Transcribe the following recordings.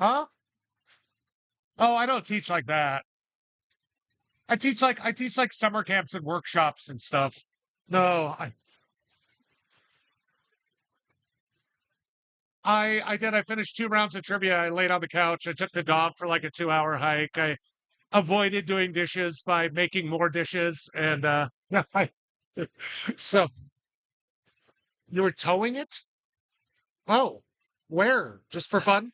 Huh? Oh, I don't teach like that. I teach like summer camps and workshops and stuff. No, I did. I finished 2 rounds of trivia. I laid on the couch. I took the dog for like a 2 hour hike. I avoided doing dishes by making more dishes. And yeah, so you were towing it? Oh, where? Just for fun?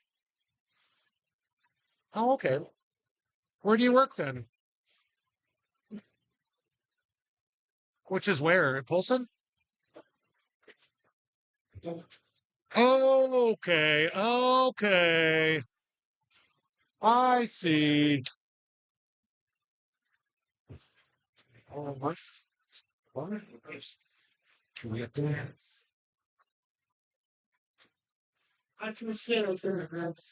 Oh, okay. Where do you work then? Which is where? At Polson? Oh, okay. Okay. I see. Oh, what? Can we do? I can see it.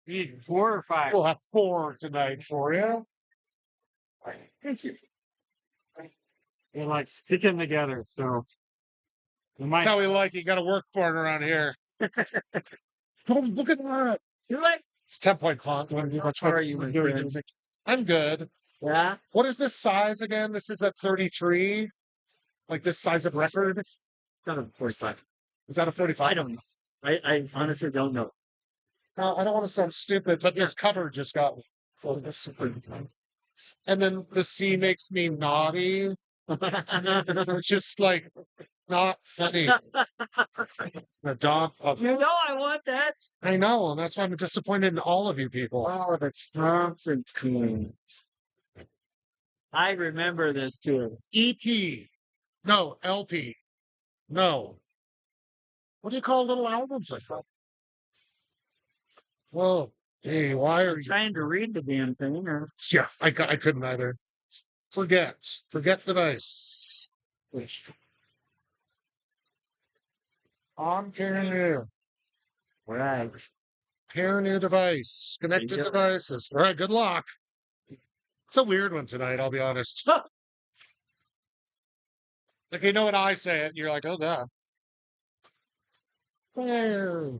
Need 4 or 5. We'll have 4 tonight for you. Thank you. They're like sticking together, so that's how we like. You got to work for it around here. Oh, look at that! You like? It's 10-point font. How are you doing? Music. I'm good. Yeah. What is this size again? This is a 33. Like this size of record. It's not a 45. Is that a 45? I don't know. I honestly don't know. I don't want to sound stupid, but this cover just got me. So that's super. And then the C makes me naughty. It's just like not funny. The dog. You know I want that. I know, and that's why I'm disappointed in all of you people. Oh, the Thompson team. I remember this too. EP. No, LP. No. What do you call little albums like that? Whoa. Hey, why are you trying to read the damn thing? Or... Yeah, I couldn't either. Forget. Forget device. On pair new. Right. Pair new device. Connected devices. All right, good luck. It's a weird one tonight, I'll be honest. Like, you know when I say it, you're like, oh, God. There.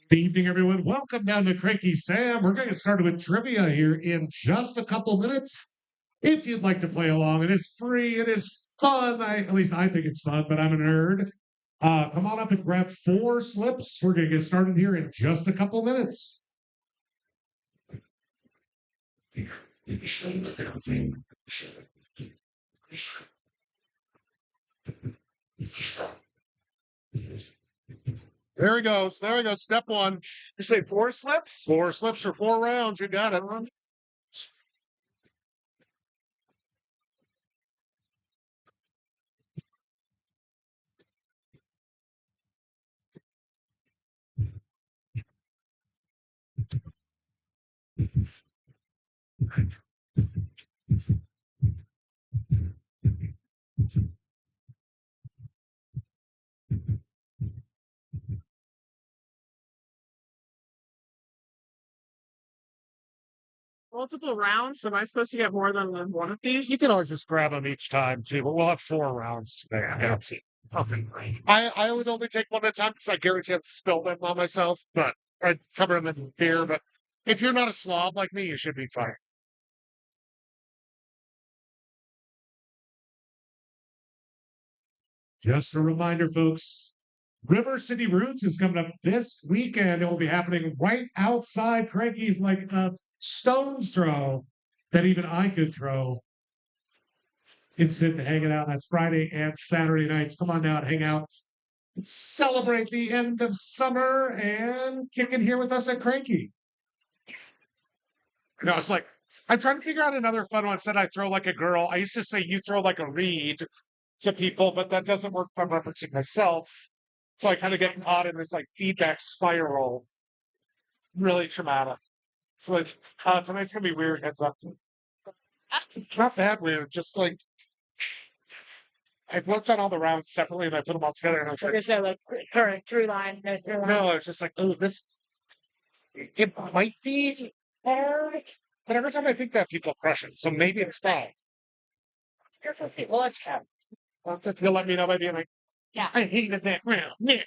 Good evening, everyone. Welcome down to Cranky Sam. We're going to get started with trivia here in just a couple minutes. If you'd like to play along, it is free. It is fun. At least I think it's fun, but I'm a nerd. Come on up and grab 4 slips. We're going to get started here in just a couple minutes. There he goes. There he goes. Step one. You say 4 slips? 4 slips or 4 rounds. You got it. Multiple rounds? Am I supposed to get more than one of these? You can always just grab them each time too, but we'll have 4 rounds today. That's it. Nothing. I would only take one at a time because I guarantee I've spilled them on myself, but I cover them in beer. But if you're not a slob like me, you should be fine. Just a reminder, folks, River City Roots is coming up this weekend. It will be happening right outside Cranky's, like a stone's throw that even I could throw. Instant hanging out. That's Friday and Saturday nights. Come on down, hang out, celebrate the end of summer, and kick in here with us at Cranky. No, it's like I'm trying to figure out another fun one. Said I throw like a girl. I used to say you throw like a reed to people, but that doesn't work if I'm referencing myself. So I kind of get caught in this like feedback spiral. Really traumatic. So tonight's gonna be weird. Heads up. Not that weird. Just like I've worked on all the rounds separately and I put them all together. And I was like, Is there like current through line? no, it's just like, oh, this. It might be hard, but every time I think that, people crush it. So maybe it's bad. Guess we'll see. We'll let you know. You'll let me know by the end. Like, Yeah. I hated that round. Yeah.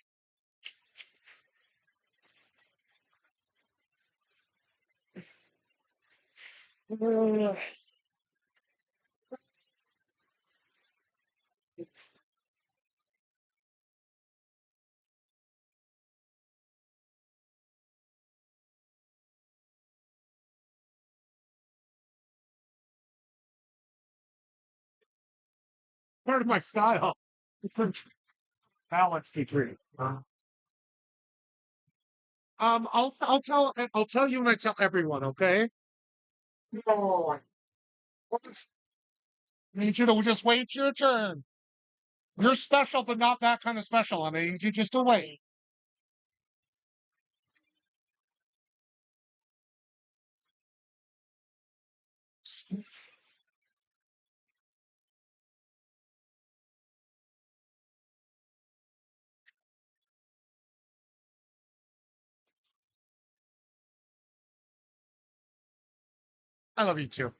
Part of my style. Balance between. I'll tell you when I tell everyone. Okay. No. I need you to just wait your turn. You're special, but not that kind of special. I need you just to wait. I love you too.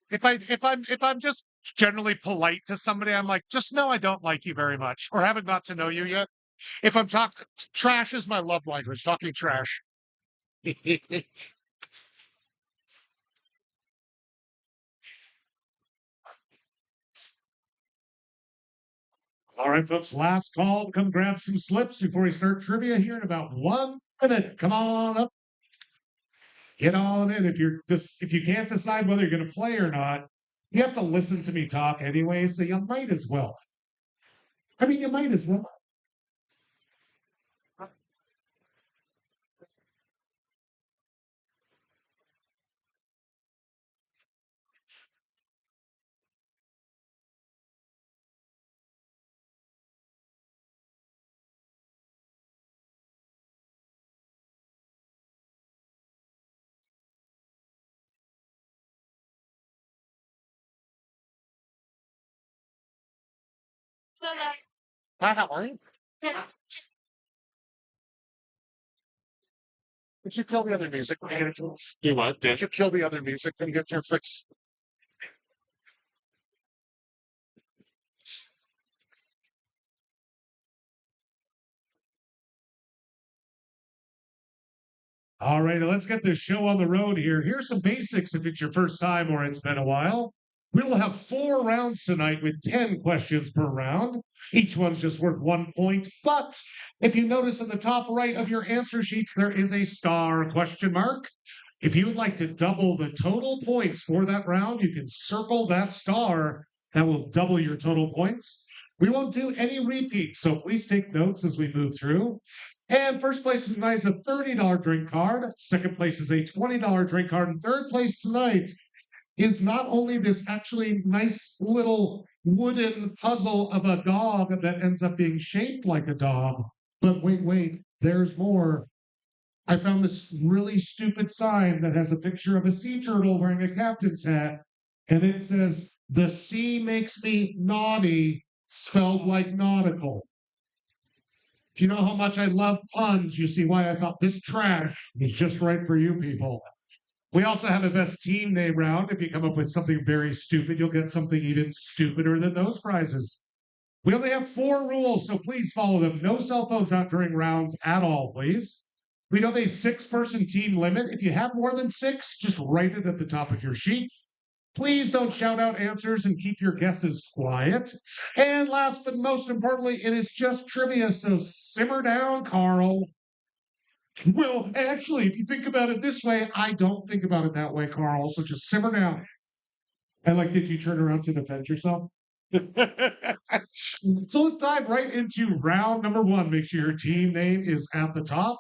If I'm just generally polite to somebody, I'm like, just know I don't like you very much, or haven't got to know you yet. If I'm talking trash is my love language, talking trash. All right, folks, last call. Come grab some slips before we start trivia here in about 1 minute. Come on up. Get on in. If you can't decide whether you're going to play or not, you have to listen to me talk anyway, so you might as well. I mean, you might as well. Yeah. Did you kill the other music? You what? Did you kill the other music when you get your fix? All right, let's get this show on the road here. Here's some basics if it's your first time or it's been a while. We will have 4 rounds tonight with 10 questions per round. Each one's just worth 1 point. But if you notice in the top right of your answer sheets, there is a star question mark. If you would like to double the total points for that round, you can circle that star. That will double your total points. We won't do any repeats, so please take notes as we move through. And first place tonight is a $30 drink card. Second place is a $20 drink card. And third place tonight is not only this actually nice little wooden puzzle of a dog that ends up being shaped like a dog, but wait, there's more. I found this really stupid sign that has a picture of a sea turtle wearing a captain's hat, and it says, "The sea makes me naughty," spelled like nautical. If you know how much I love puns, you see why I thought this trash is just right for you people. We also have a best team name round. If you come up with something very stupid, you'll get something even stupider than those prizes. We only have 4 rules, so please follow them. No cell phones out during rounds at all, please. We have a 6-person team limit. If you have more than 6, just write it at the top of your sheet. Please don't shout out answers and keep your guesses quiet. And last but most importantly, it is just trivia, so simmer down, Carl. Well, actually, if you think about it this way, I don't think about it that way, Carl, so just simmer down. And did you turn around to defend yourself? So let's dive right into round number 1. Make sure your team name is at the top.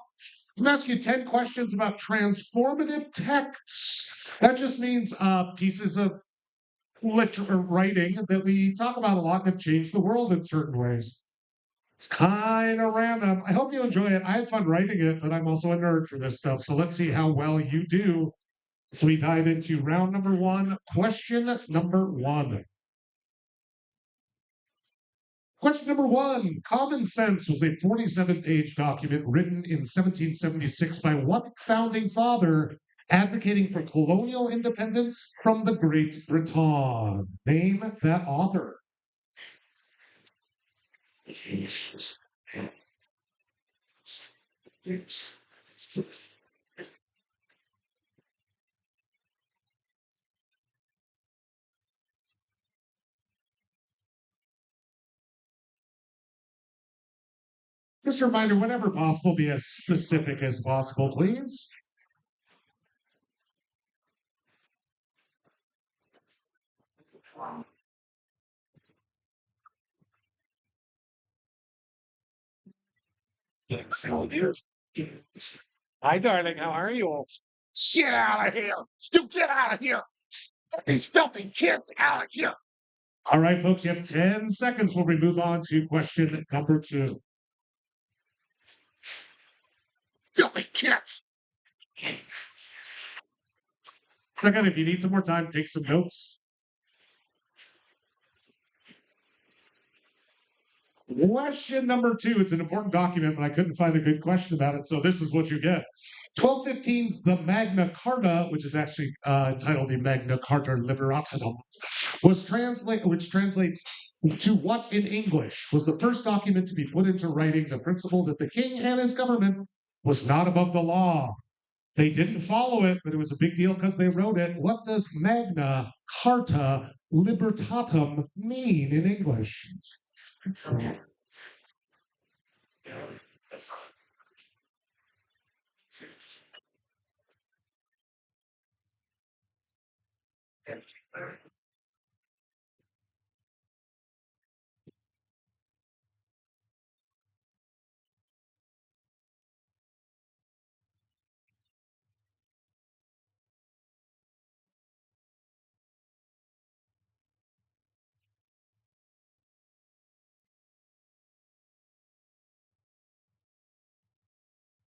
I'm going to ask you 10 questions about transformative texts. That just means pieces of writing that we talk about a lot and have changed the world in certain ways. It's kind of random. I hope you enjoy it. I had fun writing it, but I'm also a nerd for this stuff. So let's see how well you do. So we dive into round number 1. Question number 1. Question number 1. Common Sense was a 47-page document written in 1776 by what founding father advocating for colonial independence from the Great Britain? Name that author. Just a reminder, whenever possible, be as specific as possible, please. Hi, darling. How are you? Get out of here! You get out of here! These filthy kids out of here! All right, folks, you have 10 seconds before we move on to question number 2. Filthy kids! Second, if you need some more time, take some notes. Question number 2. It's an important document, but I couldn't find a good question about it, so this is what you get. 1215's the Magna Carta, which is actually titled the Magna Carta Libertatum, which translates to what in English? Was the first document to be put into writing the principle that the king and his government was not above the law. They didn't follow it, but it was a big deal because they wrote it. What does Magna Carta Libertatum mean in English?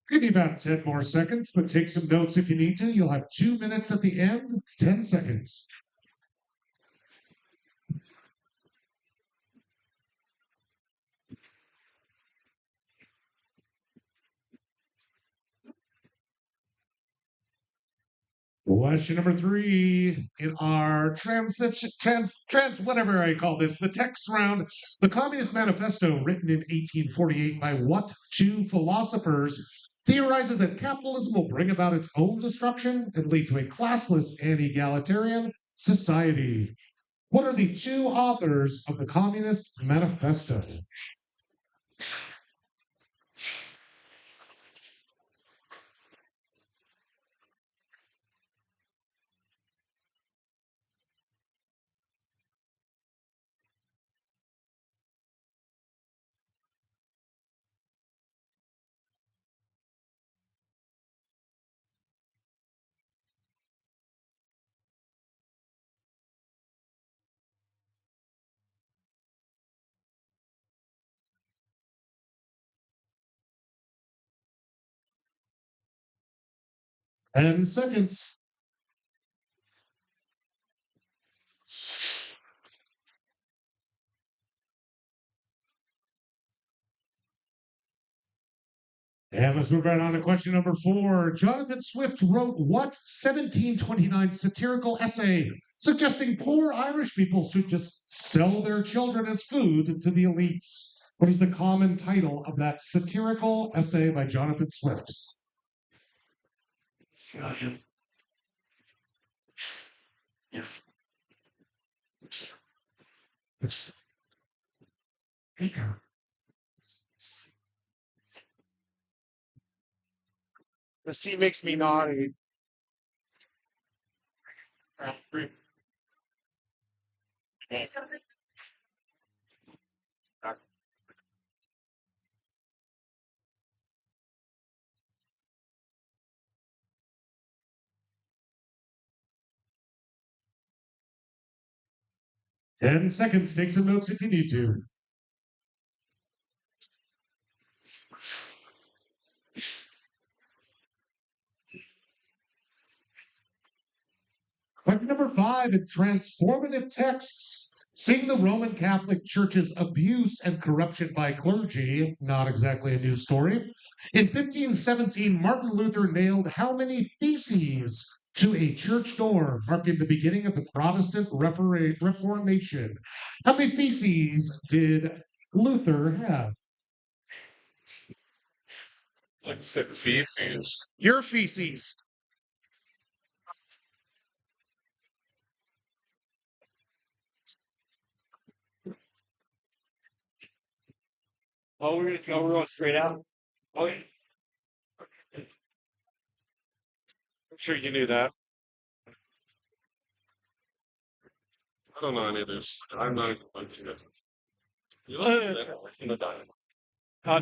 Give you about 10 more seconds, but take some notes if you need to. You'll have 2 minutes at the end, 10 seconds. Question number 3 in our whatever I call this, the text round. The Communist Manifesto, written in 1848 by what 2 philosophers, theorizes that capitalism will bring about its own destruction and lead to a classless and egalitarian society. What are the 2 authors of the Communist Manifesto? 10 seconds. And let's move right on to question number 4. Jonathan Swift wrote what 1729 satirical essay suggesting poor Irish people should just sell their children as food to the elites? What is the common title of that satirical essay by Jonathan Swift? Yes. The sea makes me naughty. 10 seconds. Take some notes if you need to. Question number 5 in transformative texts. Seeing the Roman Catholic Church's abuse and corruption by clergy, not exactly a news story. In 1517, Martin Luther nailed how many theses to a church door, marking the beginning of the Protestant Reformation? How many theses did Luther have? Let's say feces. Your feces. Oh, we're going straight out. Oh, yeah. I'm sure you knew that. I don't know any of this. I'm not going to. You in the diamond.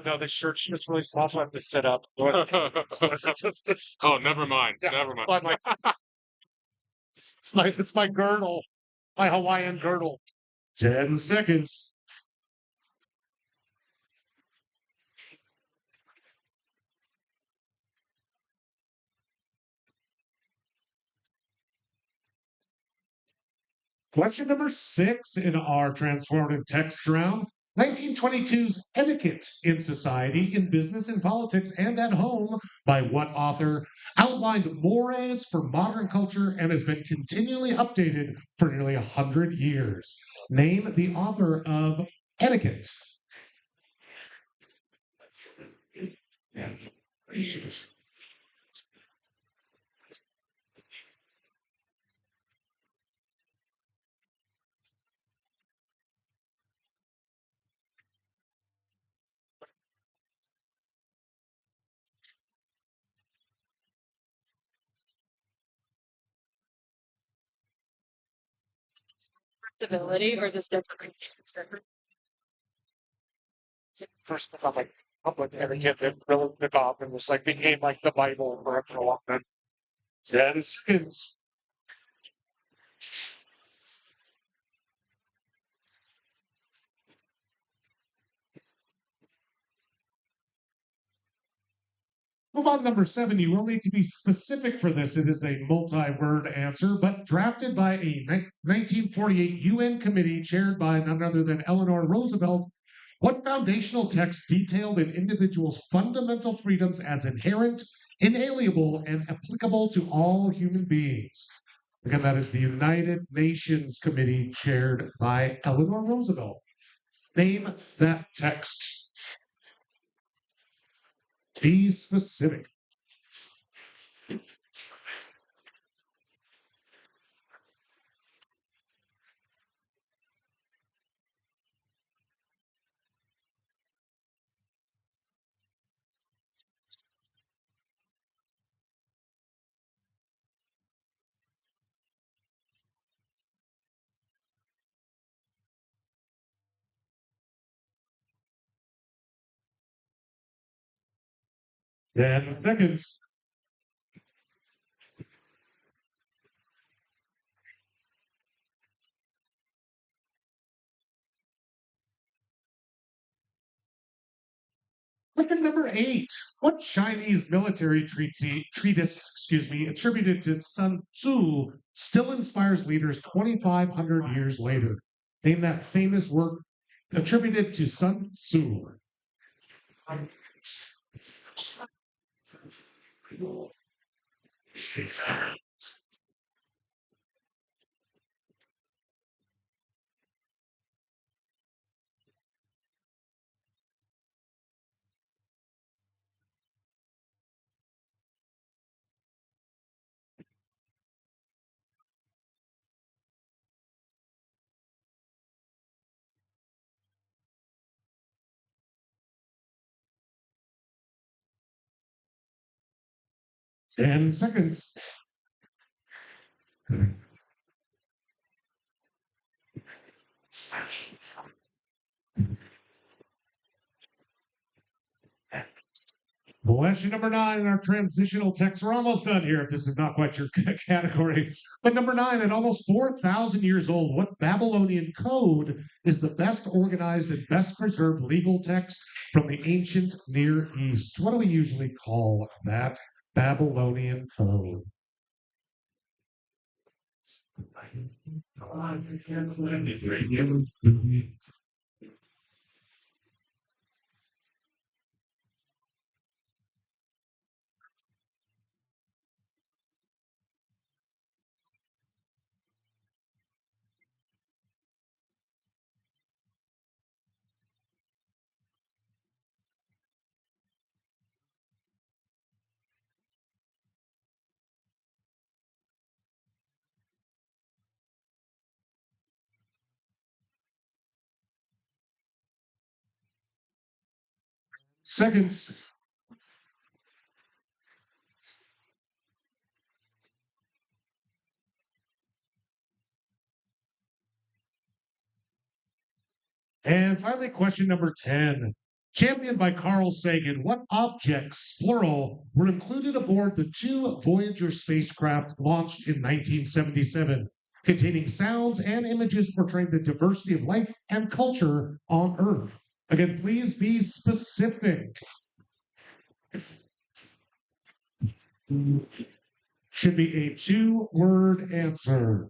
No, the shirt's just really small, so I have to sit up. Oh, never mind. Yeah. Never mind. But it's my girdle, my Hawaiian girdle. 10 seconds. Question number 6 in our transformative text round. 1922's Etiquette in Society, in Business, in Politics, and at Home by what author outlined mores for modern culture and has been continually updated for nearly 100 years? Name the author of Etiquette. Stability or this different? First book on like public etiquette that really took off and was like became like the Bible for everyone. 10 seconds. Move on to number 7. You will need to be specific for this. It is a multi-word answer, but drafted by a 1948 UN committee chaired by none other than Eleanor Roosevelt. What foundational text detailed an individual's fundamental freedoms as inherent, inalienable, and applicable to all human beings? Again, that is the United Nations Committee chaired by Eleanor Roosevelt. Name that text. Be specific. Ten seconds. Question number 8. What Chinese military treatise, attributed to Sun Tzu still inspires leaders 2,500 years later? Name that famous work attributed to Sun Tzu. Ten seconds. Question number 9 in our transitional text. We're almost done here if this is not quite your category. But number 9, at almost 4,000 years old, what Babylonian code is the best organized and best preserved legal text from the ancient Near East? What do we usually call that Babylonian code? Seconds. And finally, question number 10. Championed by Carl Sagan, what objects, plural, were included aboard the 2 Voyager spacecraft launched in 1977, containing sounds and images portraying the diversity of life and culture on Earth? Again, please be specific. Should be a 2-word answer.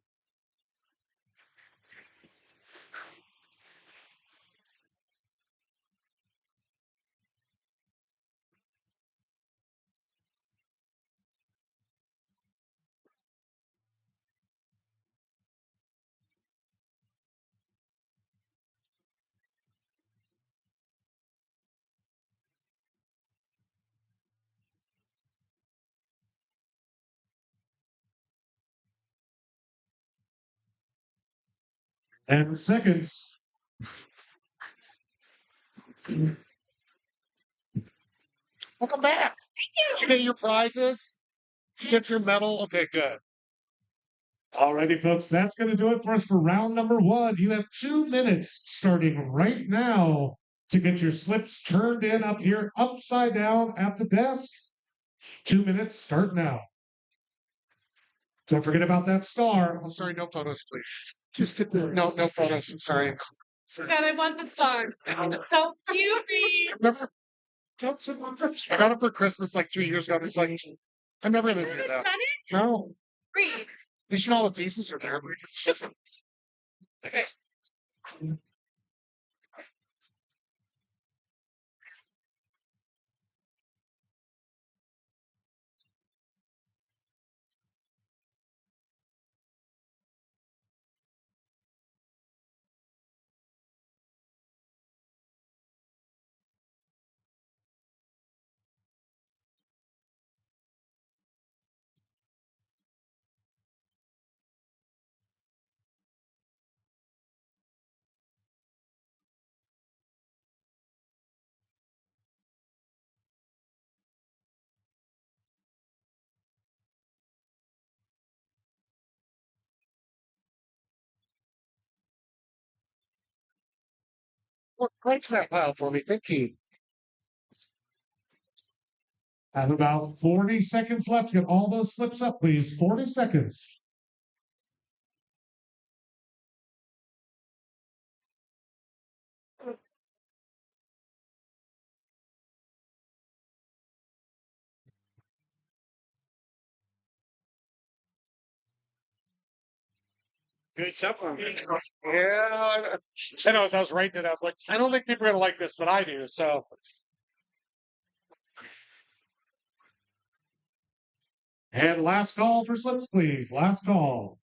And seconds. Welcome back. Did you get your prizes? Did you get your medal? Okay, good. Alrighty, folks, that's going to do it for us for round number 1. You have 2 minutes starting right now to get your slips turned in up here, upside down at the desk. 2 minutes, start now. Don't forget about that star. I'm sorry, no photos, please. Just get the no photos. I'm sorry. God, I want the song. It's so cute. Remember, I got it for Christmas like 3 years ago. And it's like, I'm never gonna You do haven't that. done it? No, Read. at least all the pieces are there. Thanks. Well, great that pile for me. Thank you. Have about 40 seconds left. Get all those slips up, please. 40 seconds. Good stuff. Yeah, I know. As I was writing it, I was like, I don't think people are gonna like this, but I do. So, And last call for slips, please. Last call.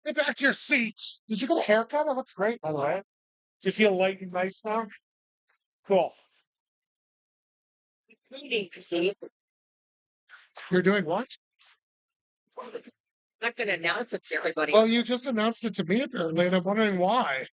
Get back to your seat. Did you get a haircut? It looks great, by the way. Do you feel light and nice now? Cool. You're doing what? I'm not gonna announce it to everybody. Well, you just announced it to me apparently, and I'm wondering why.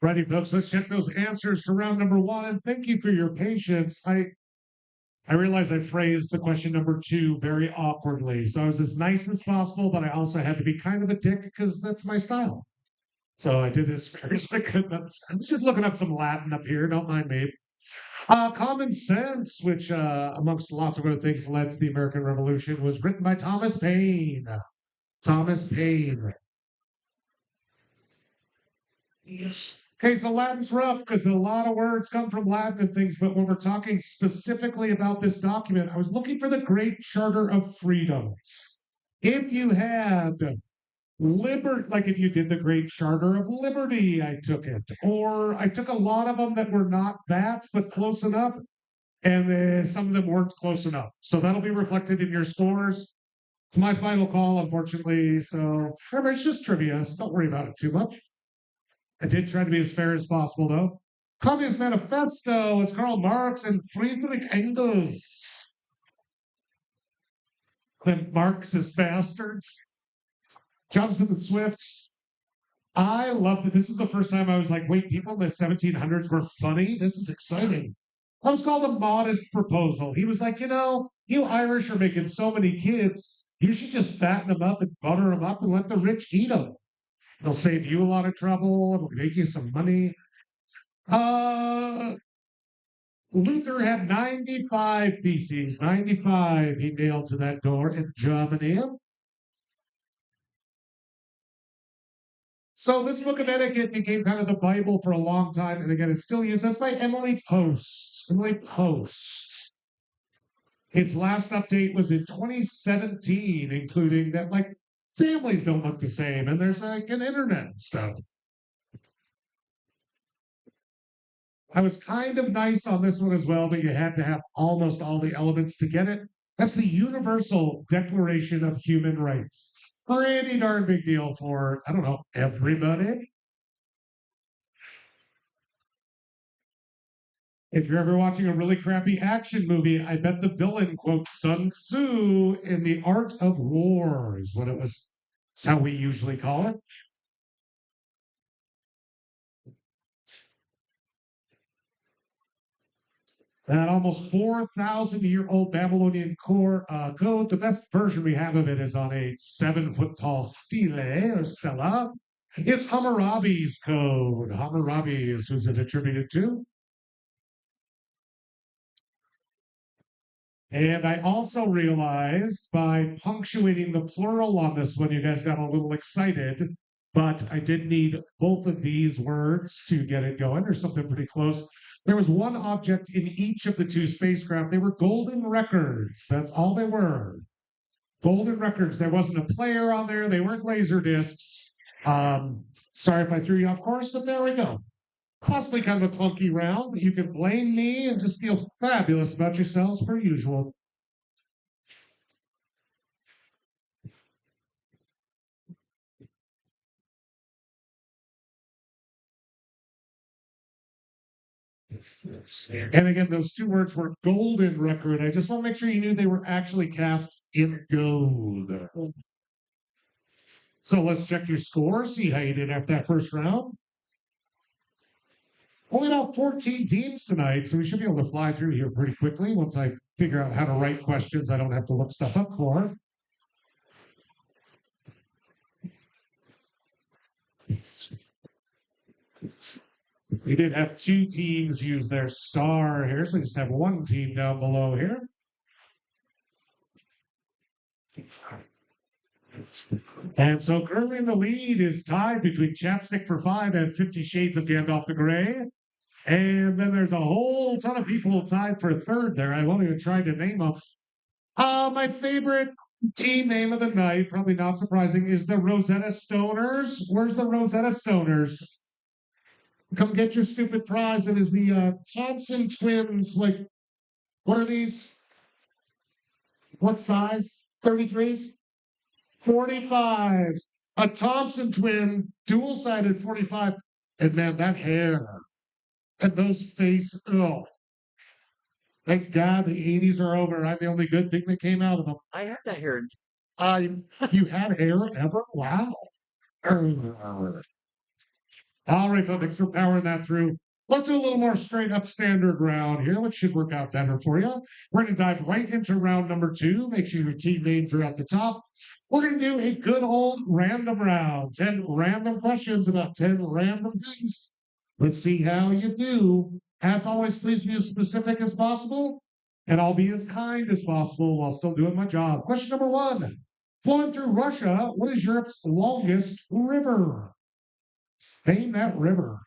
Ready, folks? Let's check those answers to round number one. And thank you for your patience. I realize I phrased the question number two very awkwardly. So I was as nice as possible, but I also had to be kind of a dick because that's my style. So I did as fair as I could. I was just looking up some Latin up here. Don't mind me. Common Sense, which amongst lots of other things led to the American Revolution, was written by Thomas Paine. Thomas Paine. Okay, so Latin's rough because a lot of words come from Latin and things, but when we're talking specifically about this document, I was looking for the Great Charter of Freedoms. If you had like if you did the Great Charter of Liberty, I took it. Or I took a lot of them that were not that, but close enough. And some of them weren't close enough. So that'll be reflected in your scores. It's my final call, unfortunately. So remember, it's just trivia. So don't worry about it too much. I did try to be as fair as possible, though. Communist Manifesto is Karl Marx and Friedrich Engels. The Marxist bastards. Jonathan Swift. I love that. This is the first time I was like, wait, people in the 1700s were funny. This is exciting. That was called a modest proposal. He was like, you Irish are making so many kids. You should just fatten them up and butter them up and let the rich eat them. It'll save you a lot of trouble. It'll make you some money. Luther had 95 theses. 95 he nailed to that door in Germany. So this book of etiquette became kind of the Bible for a long time. And again, it's still used. That's by Emily Post. Emily Post. Its last update was in 2017, including that families don't look the same. And there's an internet and stuff. I was kind of nice on this one as well, but you had to have almost all the elements to get it. That's the Universal Declaration of Human Rights. Pretty darn big deal for, I don't know, everybody. If you're ever watching a really crappy action movie, I bet the villain quotes Sun Tzu in The Art of War is what it was. It's how we usually call it. That almost 4,000-year-old Babylonian code, the best version we have of it is on a 7-foot-tall stele or stela. It's Hammurabi's code. Hammurabi is who's it attributed to. And I also realized by punctuating the plural on this one, you guys got a little excited, but I did need both of these words to get it going or something pretty close. There was one object in each of the two spacecraft. They were golden records. That's all they were. Golden records. There wasn't a player on there. They weren't laser discs. Sorry if I threw you off course, but there we go. Possibly kind of a clunky round, but you can blame me and just feel fabulous about yourselves per usual. And again, those two words were golden record. I just want to make sure you knew they were actually cast in gold. So let's check your score, see how you did after that first round. Only about 14 teams tonight, so we should be able to fly through here pretty quickly once I figure out how to write questions I don't have to look stuff up for. We did have two teams use their star here, so we just have one team down below here. And so currently in the lead is tied between Chapstick for 5 and 50 Shades of Gandalf the Grey. And then there's a whole ton of people tied for third there. I won't even try to name them. My favorite team name of the night, probably not surprising, is the Rosetta Stoners. Where's the Rosetta Stoners? Come get your stupid prize. It is the Thompson twins. What are these? What size? 33s? 45s. A Thompson twin, dual-sided 45. And man, that hair. And those faces. Oh. Thank God the 80s are over. I'm the only good thing that came out of them. I had that hair. You had hair ever? Wow. All right, folks, thanks for powering that through. Let's do a little more straight up standard round here, which should work out better for you. We're going to dive right into round number 2. Make sure your team names are at the top. We're going to do a good old random round. 10 random questions about 10 random things. Let's see how you do. As always, please be as specific as possible, and I'll be as kind as possible while still doing my job. Question number 1. Flowing through Russia, what is Europe's longest river? Name that river.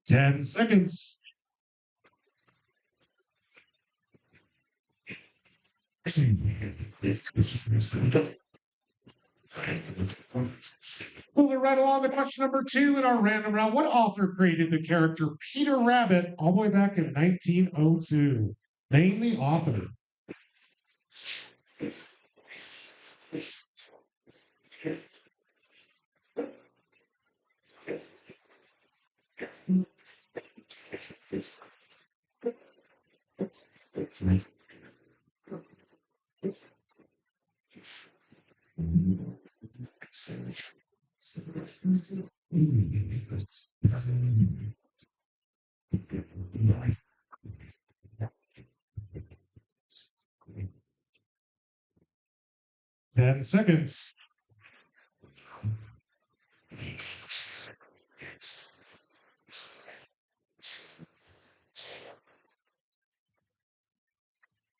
Ten seconds. Moving right along to question number 2 in our random round. What author created the character Peter Rabbit all the way back in 1902? Name the author. Ten seconds.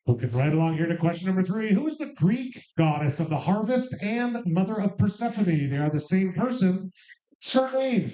Looking right along here to question number 3. Who is the Greek goddess of the harvest and mother of Persephone? They are the same person. Her name.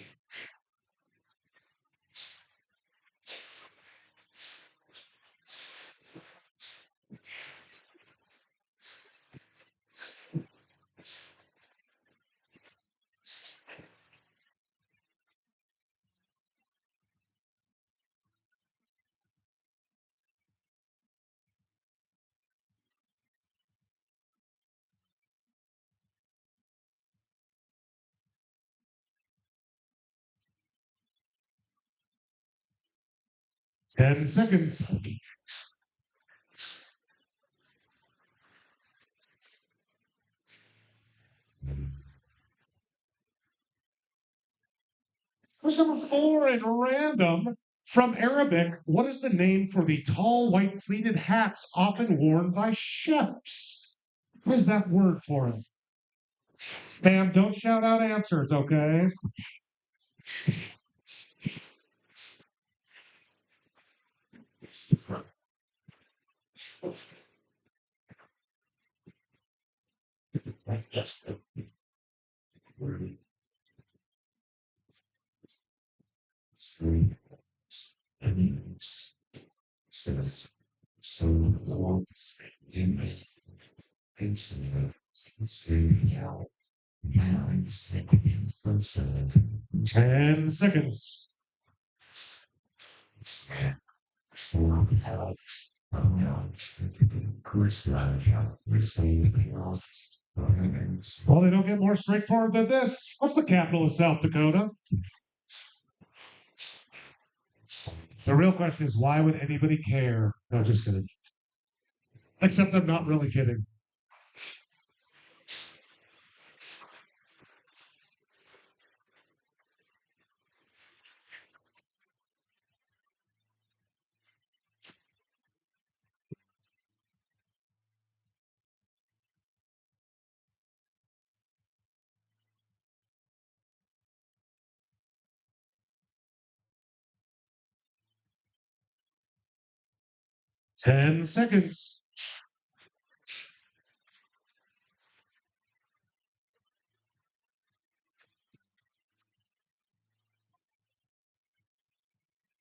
Ten seconds. Question number 4 in random. From Arabic, what is the name for the tall white pleated hats often worn by chefs? What is that word for it? Ma'am, don't shout out answers, okay? Ten seconds. Well, they don't get more straightforward than this. What's the capital of South Dakota? The real question is, why would anybody care? No, just kidding. Except I'm not really kidding. Ten seconds.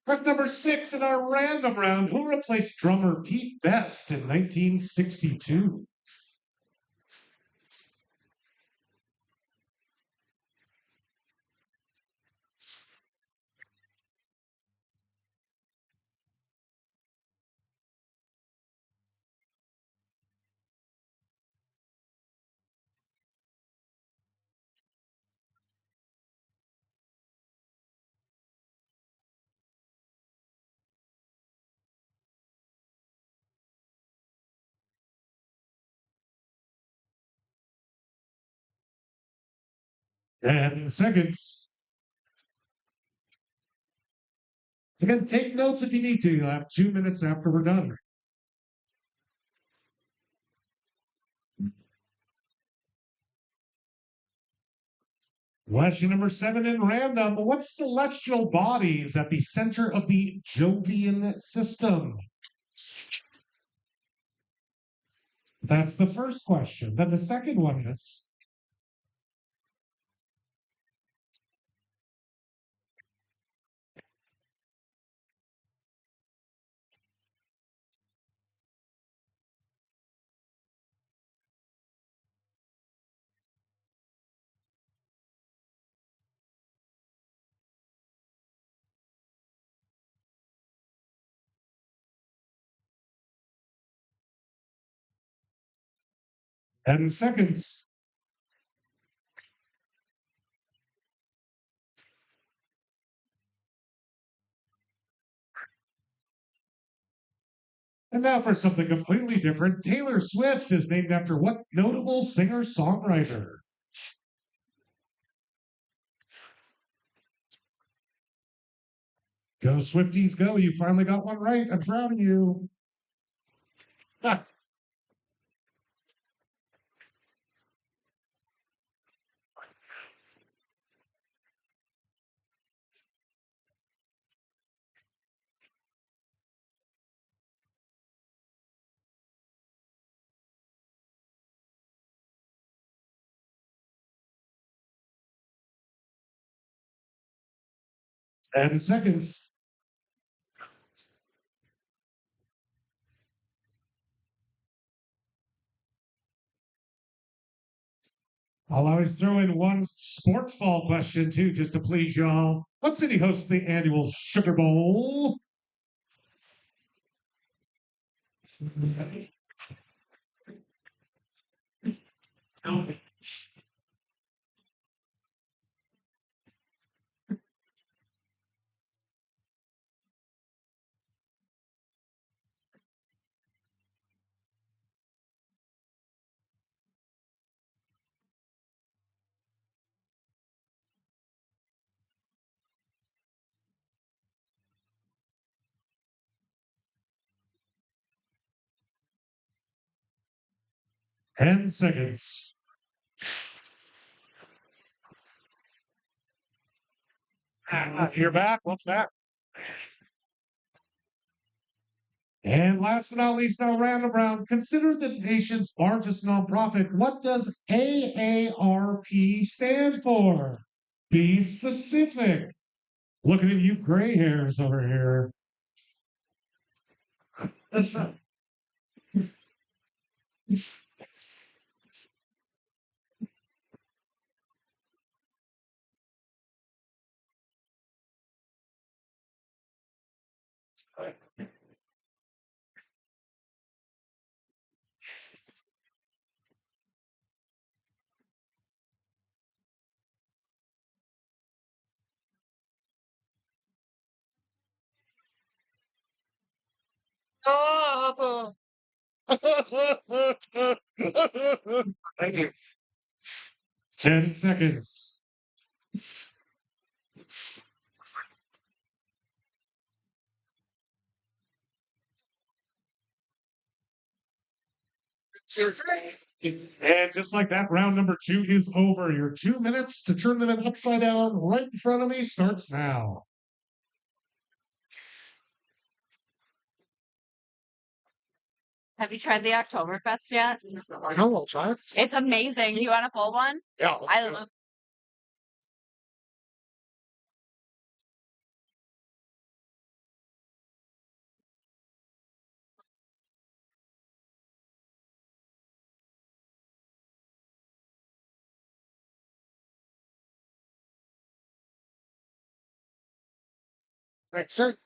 Question number 6 in our random round. Who replaced drummer Pete Best in 1962? Ten seconds. You can take notes if you need to. You'll have 2 minutes after we're done. Question number 7 in random. What celestial body is at the center of the Jovian system? That's the first question. Then the second one is, 10 seconds. And now for something completely different. Taylor Swift is named after what notable singer-songwriter? Go Swifties, go. You finally got one right. I'm proud of you. 10 seconds. I'll always throw in one sports ball question too, just to please y'all. What city hosts the annual Sugar Bowl? Ten seconds. You're back. Welcome back. And last but not least, now random round. Considered the nation's largest nonprofit, what does AARP stand for? Be specific. Looking at you gray hairs over here. That's right. 10 seconds. And just like that, round number 2 is over. Your 2 minutes to turn them in upside down right in front of me starts now. Have you tried the Oktoberfest yet? I know I'll try it. It's amazing. You want a full one? Yeah, let's I do it. love. Thanks, sir.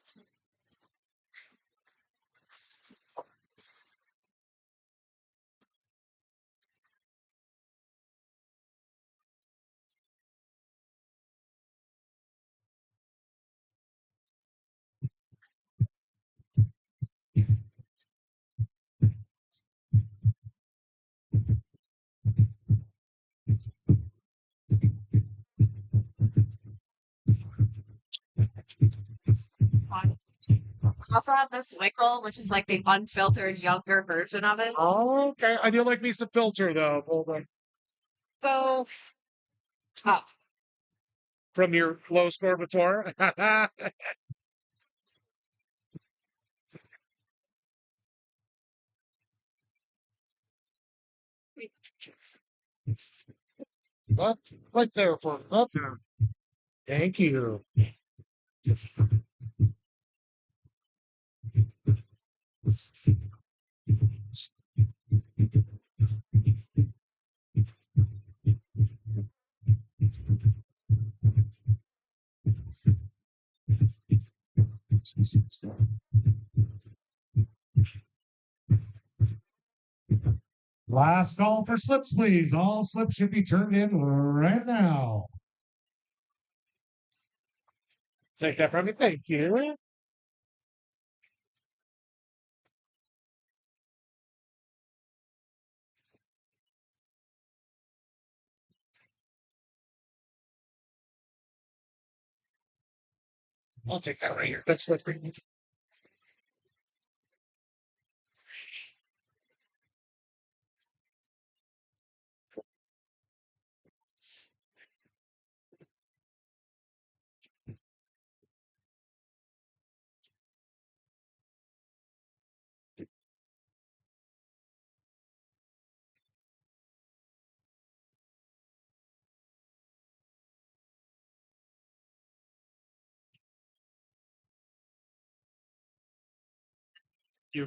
Also have this Wickle, which is like the unfiltered younger version of it. Oh, okay. I do like me some filter though. Hold on. Go up. From your low score before. Up, right there for up. Thank you. Last call for slips, please. All slips should be turned in right now. Take that from me. Thank you. I'll take that right here. That's what's great.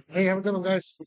Hey, have a good one, guys.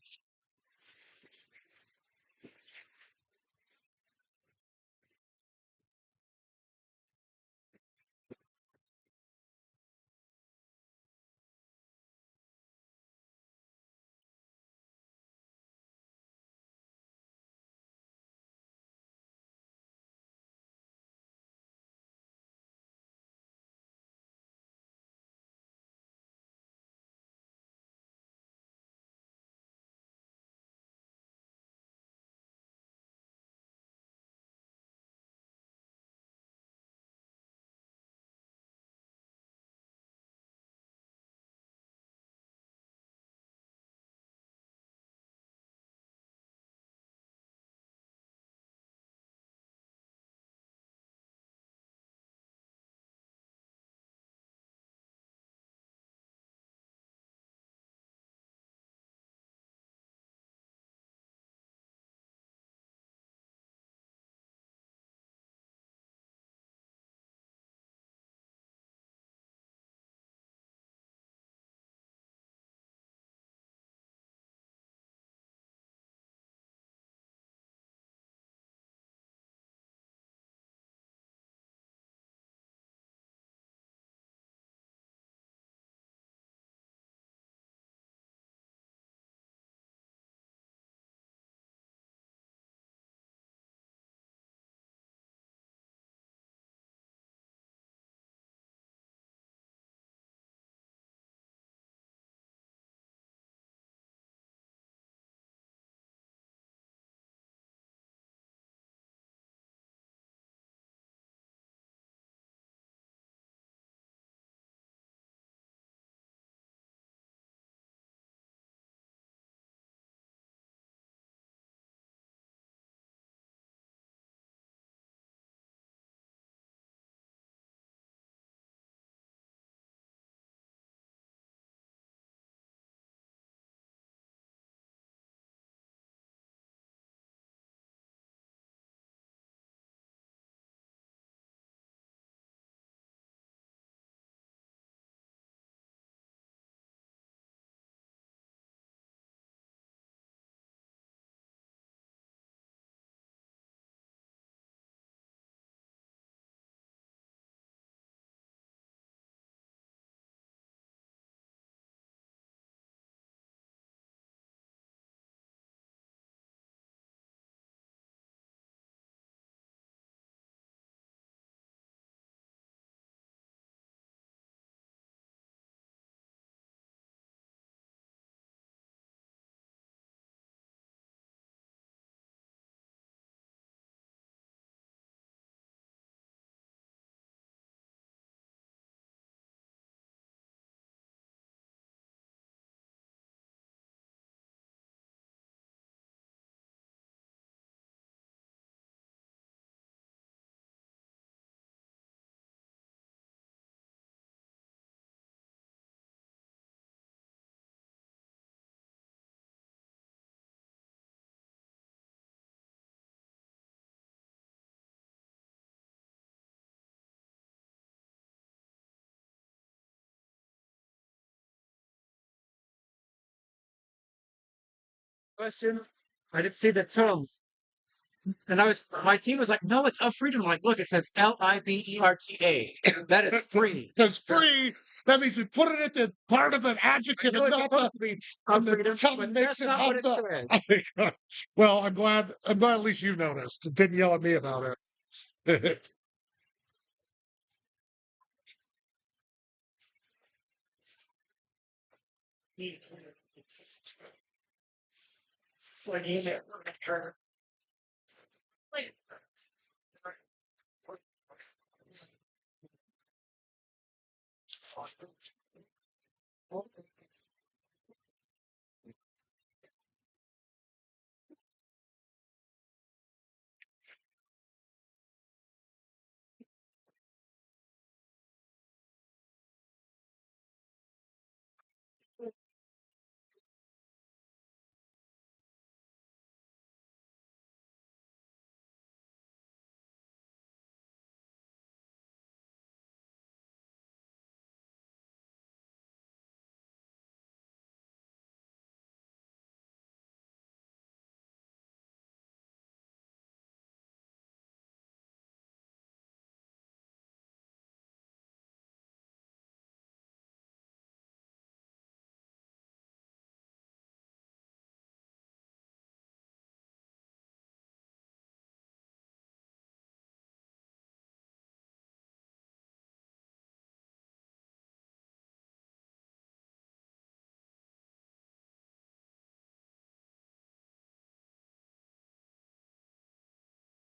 Question. I didn't see the tongue. And my team was like, no, it's of freedom. I'm like, look, it says Liberta. That is free. It's free. That means we put it at the part of an adjective and not the, and the tongue makes it have the. Well, I'm glad at least you noticed. Didn't yell at me about it. It's like easy.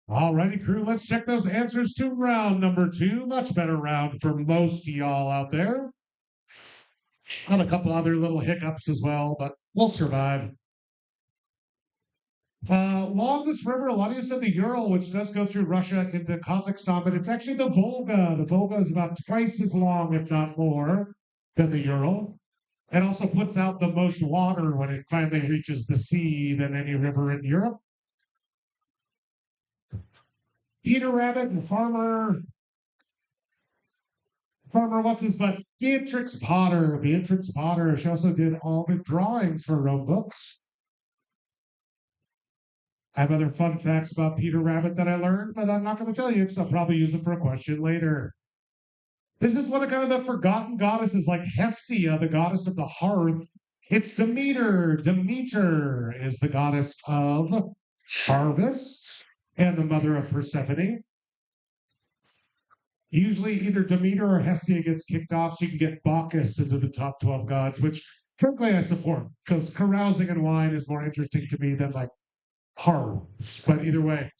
Alrighty, crew, let's check those answers to round number 2. Much better round for most of y'all out there. Had a couple other little hiccups as well, but we'll survive. Longest river, a lot of you said the Ural, which does go through Russia into Kazakhstan, but it's actually the Volga. The Volga is about twice as long, if not more, than the Ural. It also puts out the most water when it finally reaches the sea than any river in Europe. Peter Rabbit and Farmer, what's his butt? Beatrix Potter. Beatrix Potter. She also did all the drawings for her own books. I have other fun facts about Peter Rabbit that I learned, but I'm not going to tell you because I'll probably use them for a question later. This is one of kind of the forgotten goddesses, like Hestia, the goddess of the hearth. It's Demeter. Demeter is the goddess of harvest and the mother of Persephone. Usually either Demeter or Hestia gets kicked off so you can get Bacchus into the top 12 gods, which frankly I support because carousing and wine is more interesting to me than like hearts. But either way,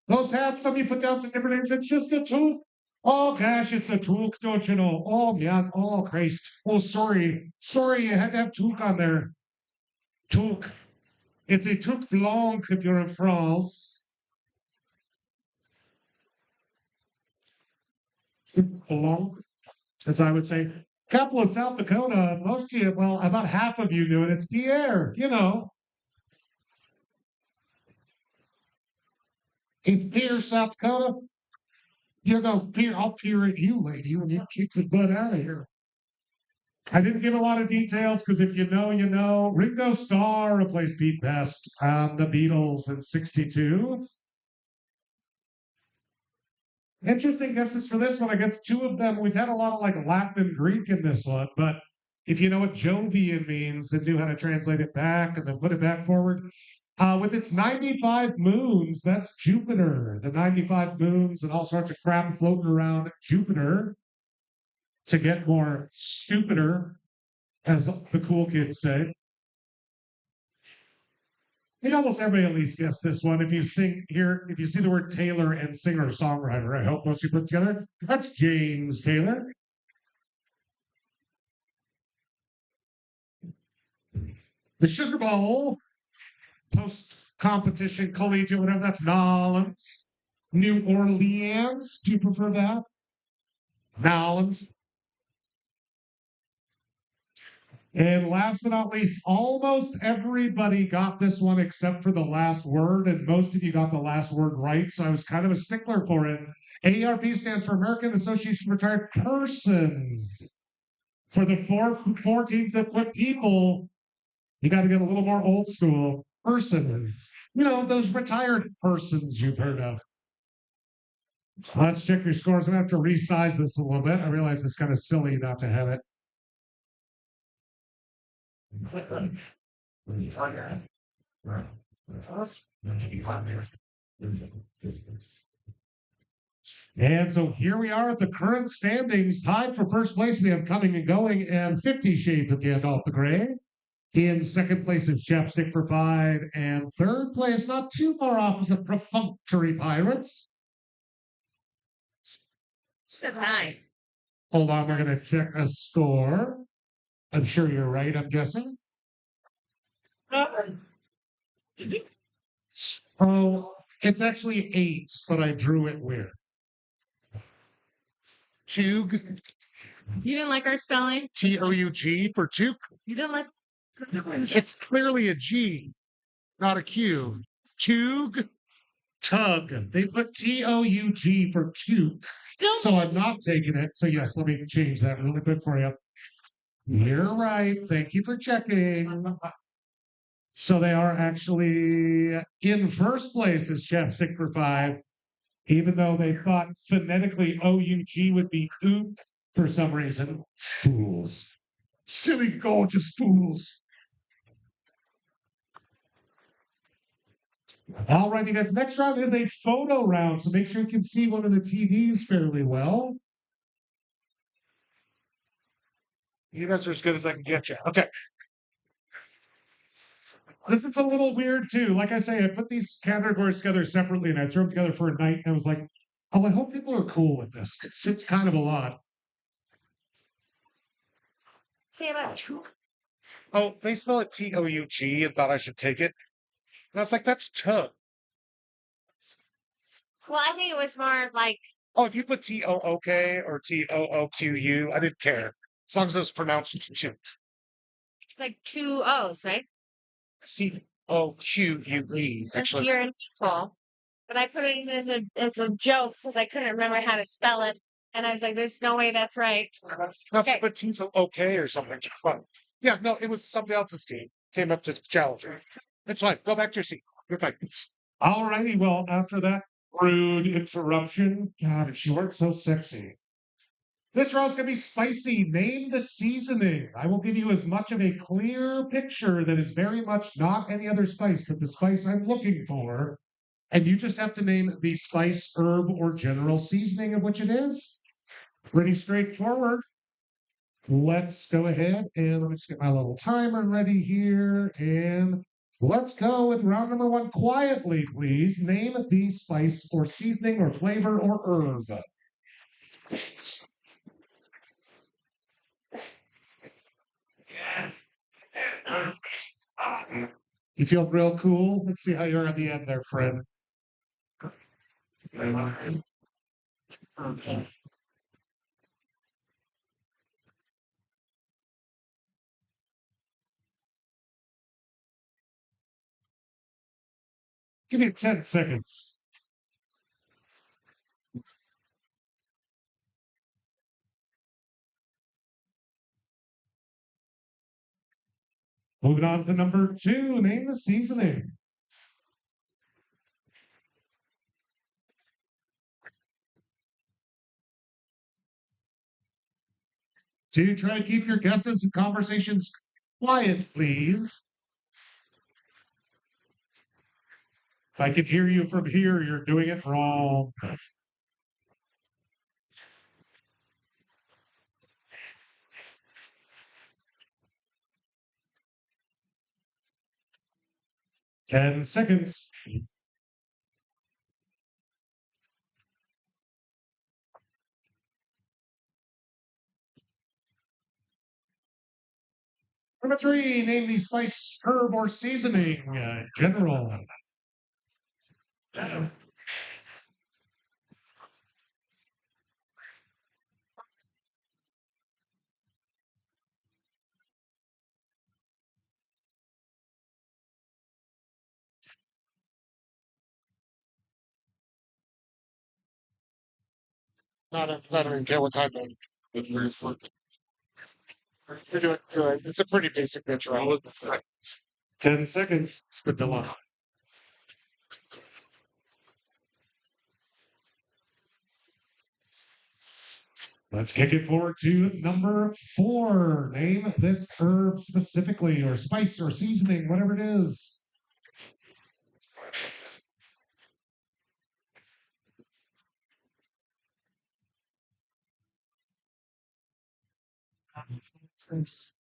those hats, some of you put down some different names. It's just a toque. Oh gosh, it's a toque, don't you know? Oh man, oh Christ. Oh, sorry, you had to have toque on there. Toque. It's a toque blanc if you're in France. Blanc, as I would say. Capital of South Dakota, most of you, well, about half of you knew it. It's Pierre, you know. It's Pierre, South Dakota. You go, Pierre, I'll peer at you, lady, when you kick the butt out of here. I didn't give a lot of details because if you know, you know. Ringo Starr replaced Pete Best on the Beatles in '62. Interesting guesses for this one. I guess 2 of them, we've had a lot of like Latin and Greek in this one, but if you know what Jovian means and knew how to translate it back and then put it back forward, with its 95 moons, that's Jupiter. The 95 moons and all sorts of crap floating around Jupiter to get more stupider, as the cool kids say. I think almost everybody at least guessed this one. If you see the word Taylor and singer-songwriter, I hope most of you put together. That's James Taylor. The Sugar Bowl, post-competition, collegiate, whatever, that's Nolans. New Orleans, do you prefer that? Nolans. And last but not least, almost everybody got this one except for the last word, and most of you got the last word right, so I was kind of a stickler for it. AARP stands for American Association of Retired Persons. For the four teams that put people, you got to get a little more old school. persons. You know, those retired persons you've heard of. Let's check your scores. I'm going to have to resize this a little bit. I realize it's kind of silly not to have it. And so here we are at the current standings. Tied for first place, we have Coming and Going and 50 Shades of Gandalf the Grey. In second place is Chapstick for 5. And third place, not too far off, is the Perfunctory Pirates. It's a 9. Hold on, we're going to check a score. I'm sure you're right, I'm guessing. Oh, it's actually 8, but I drew it weird. Toug. You didn't like our spelling? Toug for Toug. You didn't like. It's clearly a G, not a Q. Toug. Tug. They put Toug for Toug. So I'm not taking it. So yes, let me change that really quick for you. You're right. Thank you for checking. So they are actually in first place as Chapstick for 5, even though they thought phonetically OUG would be oop for some reason. Fools. Silly, gorgeous fools. All right, you guys. Next round is a photo round, so make sure you can see one of the TVs fairly well. You guys are as good as I can get you. Okay. This is a little weird too. Like I say, I put these categories together separately and I threw them together for a night. And I was like, oh, I hope people are cool with this. It's kind of a lot. Say about Toug. Oh, they spell it Toug and thought I should take it. And I was like, that's Tug. Well, I think it was more like. Oh, if you put Took or Toouq, I didn't care. As long as it was pronounced Toug. Like 2 O's, right? Coque, actually. You're in peaceful. But I put it as a joke because I couldn't remember how to spell it. And I was like, there's no way that's right. Okay. But Touk or something. It's fun. Yeah, no, it was somebody else's team. Came up to challenge her. It's fine. Go back to your seat. You're fine. All righty. Well, after that rude interruption, God, she weren't so sexy. This round's going to be spicy. Name the seasoning. I will give you as much of a clear picture that is very much not any other spice, but the spice I'm looking for. And you just have to name the spice, herb, or general seasoning of which it is. Pretty straightforward. Let's go ahead and let me just get my little timer ready here. And let's go with round number 1 quietly, please. Name the spice or seasoning or flavor or herb. You feel real cool? Let's see how you are at the end there, friend. Give me 10 seconds. Moving on to number 2, name the seasoning. Do try to keep your guesses and conversations quiet, please. If I can hear you from here, you're doing it wrong. Ten seconds. Number 3, name the spice, herb, or seasoning. General. I don't even care what type of. You're doing good. It's a pretty basic picture. 10 seconds. Spit the line. Let's kick it forward to number 4. Name this herb specifically, or spice, or seasoning, whatever it is. Thanks.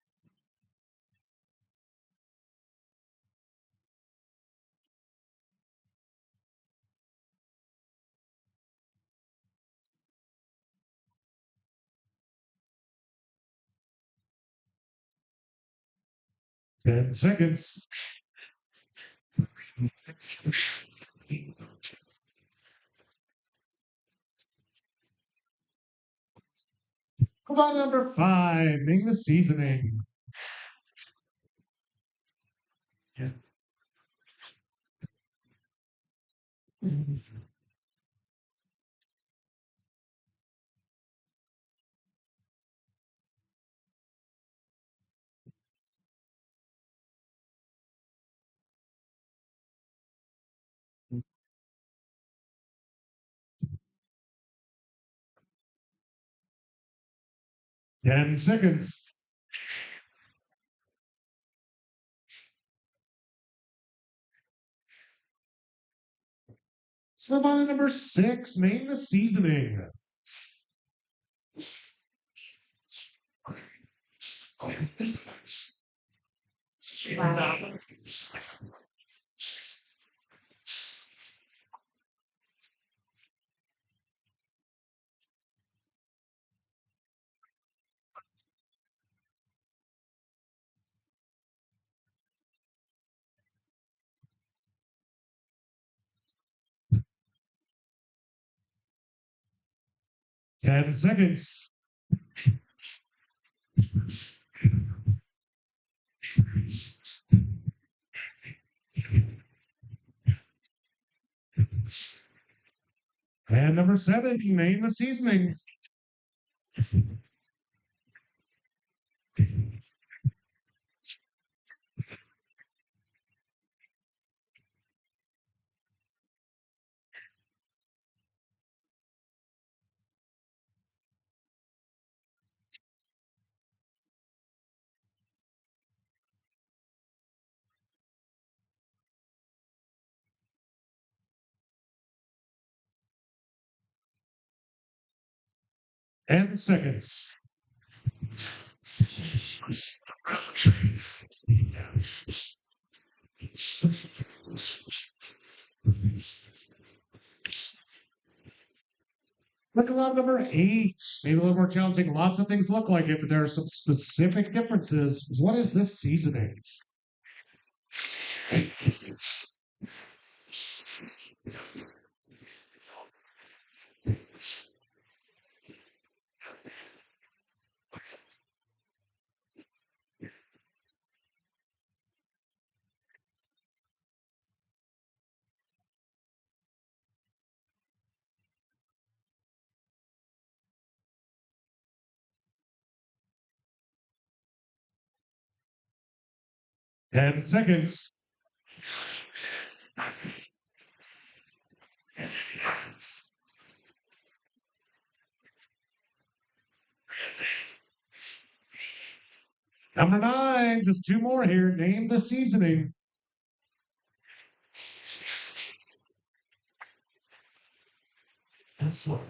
10 seconds. Come on, number 5. Name the seasoning. Yeah. 10 seconds. So on to number 6. Name the seasoning. Ten seconds. And number 7, name the seasoning. And seconds. Look at number 8. Maybe a little more challenging. Lots of things look like it, but there are some specific differences. What is this seasoning? Ten seconds. Number 9, just 2 more here. Name the seasoning. Excellent.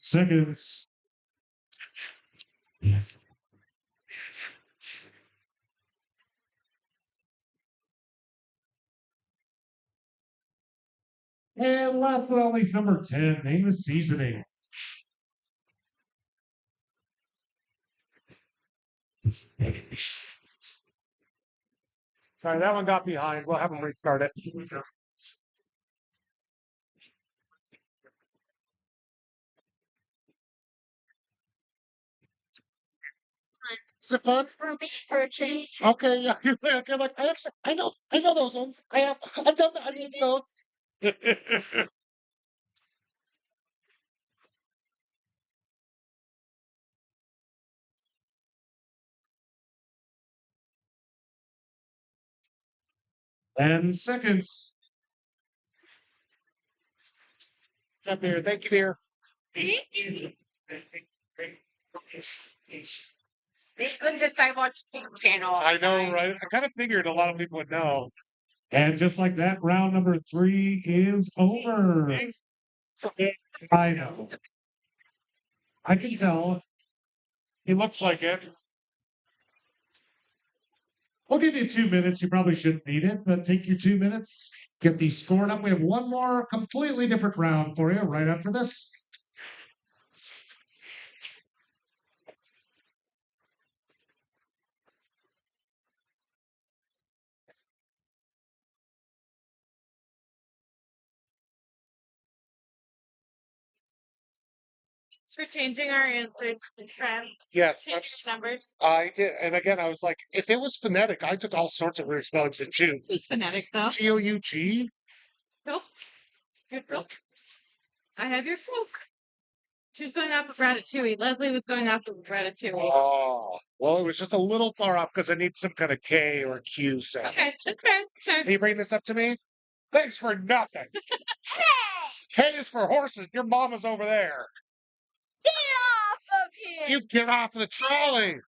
Seconds. And last but not least, number 10, name the seasoning. Sorry, that one got behind. We'll have them restart it. Is it fun? For me, purchase. Okay, yeah, you're like, I know those ones. I've done the onions those. And seconds. Up there, thank you, dear. It's good that I watch the channel. I know, right? I kind of figured a lot of people would know. And just like that, round number 3 is over. I know. I can tell. He looks like it. We'll give you 2 minutes. You probably shouldn't need it, but take your 2 minutes. Get these scored up. We have one more completely different round for you right after this. Thanks for changing our answers to trend. Yes, Changing numbers. I did. And again, I was like, if it was phonetic, I took all sorts of weird spellings in too. It's phonetic though. Toug. Nope. Good girl. I have your fluke. She was going after Ratatouille. Leslie was going after Ratatouille. Oh, well, it was just a little far off because I need some kind of K or Q sound. Okay, that's fair. Sure. Can you bring this up to me? Thanks for nothing. K is for horses. Your mama's over there. Get off of here! You get off the trolley.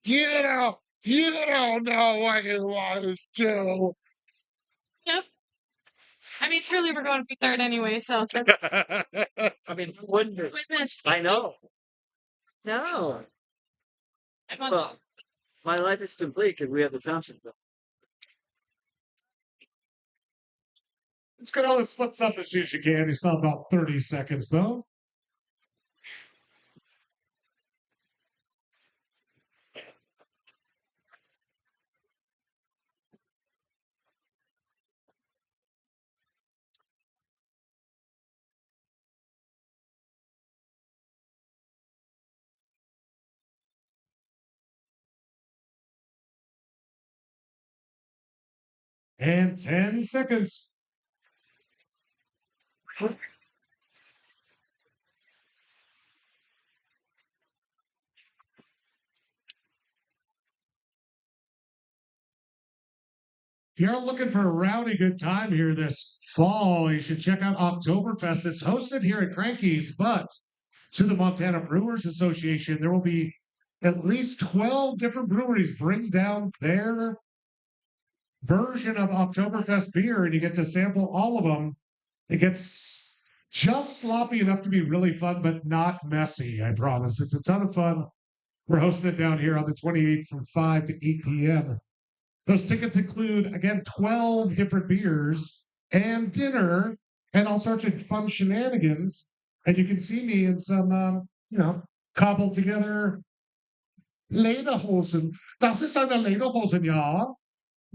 You don't know what you want to do. Yep. I mean, truly, we're going for third anyway, so. I mean, who wouldn't it? Witness. I know. No. Well, my life is complete because we have the Thompsonville. Let's get all the slips up as soon as you can. It's not about 30 seconds, though. And 10 seconds. If you're looking for a rowdy good time here this fall, you should check out Oktoberfest. It's hosted here at Cranky's, but to the Montana Brewers Association, there will be at least 12 different breweries bring down their version of Oktoberfest beer, and you get to sample all of them. It gets just sloppy enough to be really fun, but not messy, I promise. It's a ton of fun. We're hosting it down here on the 28th from 5 to 8 p.m. Those tickets include, again, 12 different beers and dinner and all sorts of fun shenanigans. And you can see me in some, cobbled together Lederhosen. Das ist eine Lederhosen, ja.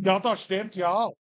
Ja, das stimmt, ja.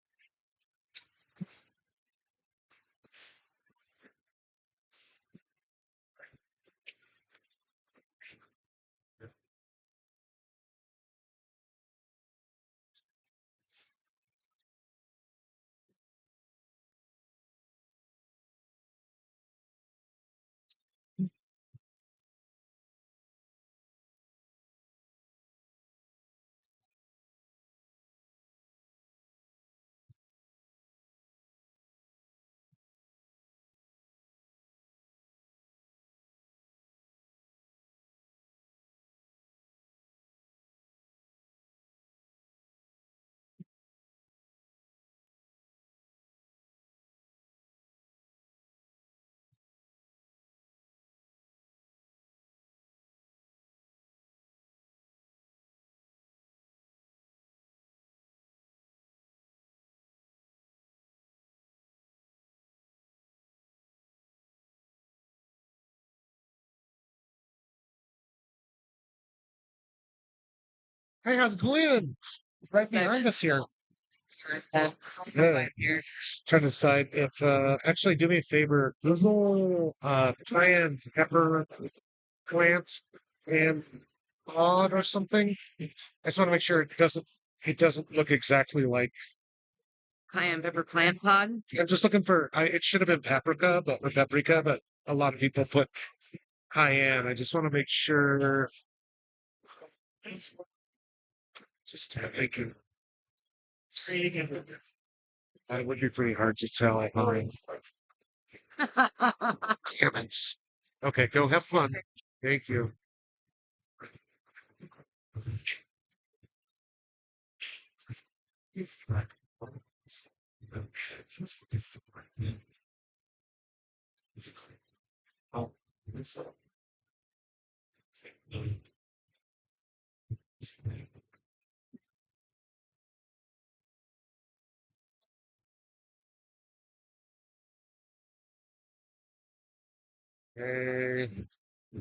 Hey, how's Glenn? Right behind us here. Good. Trying to decide if actually do me a favor. Those little cayenne pepper plants and odd or something. I just want to make sure it doesn't look exactly like. Cayenne pepper plant pod. I'm just looking for. It should have been paprika, but a lot of people put cayenne. I just want to make sure. Just thinking. It would be pretty hard to tell. I find. Damn it. Okay, go have fun. Thank you.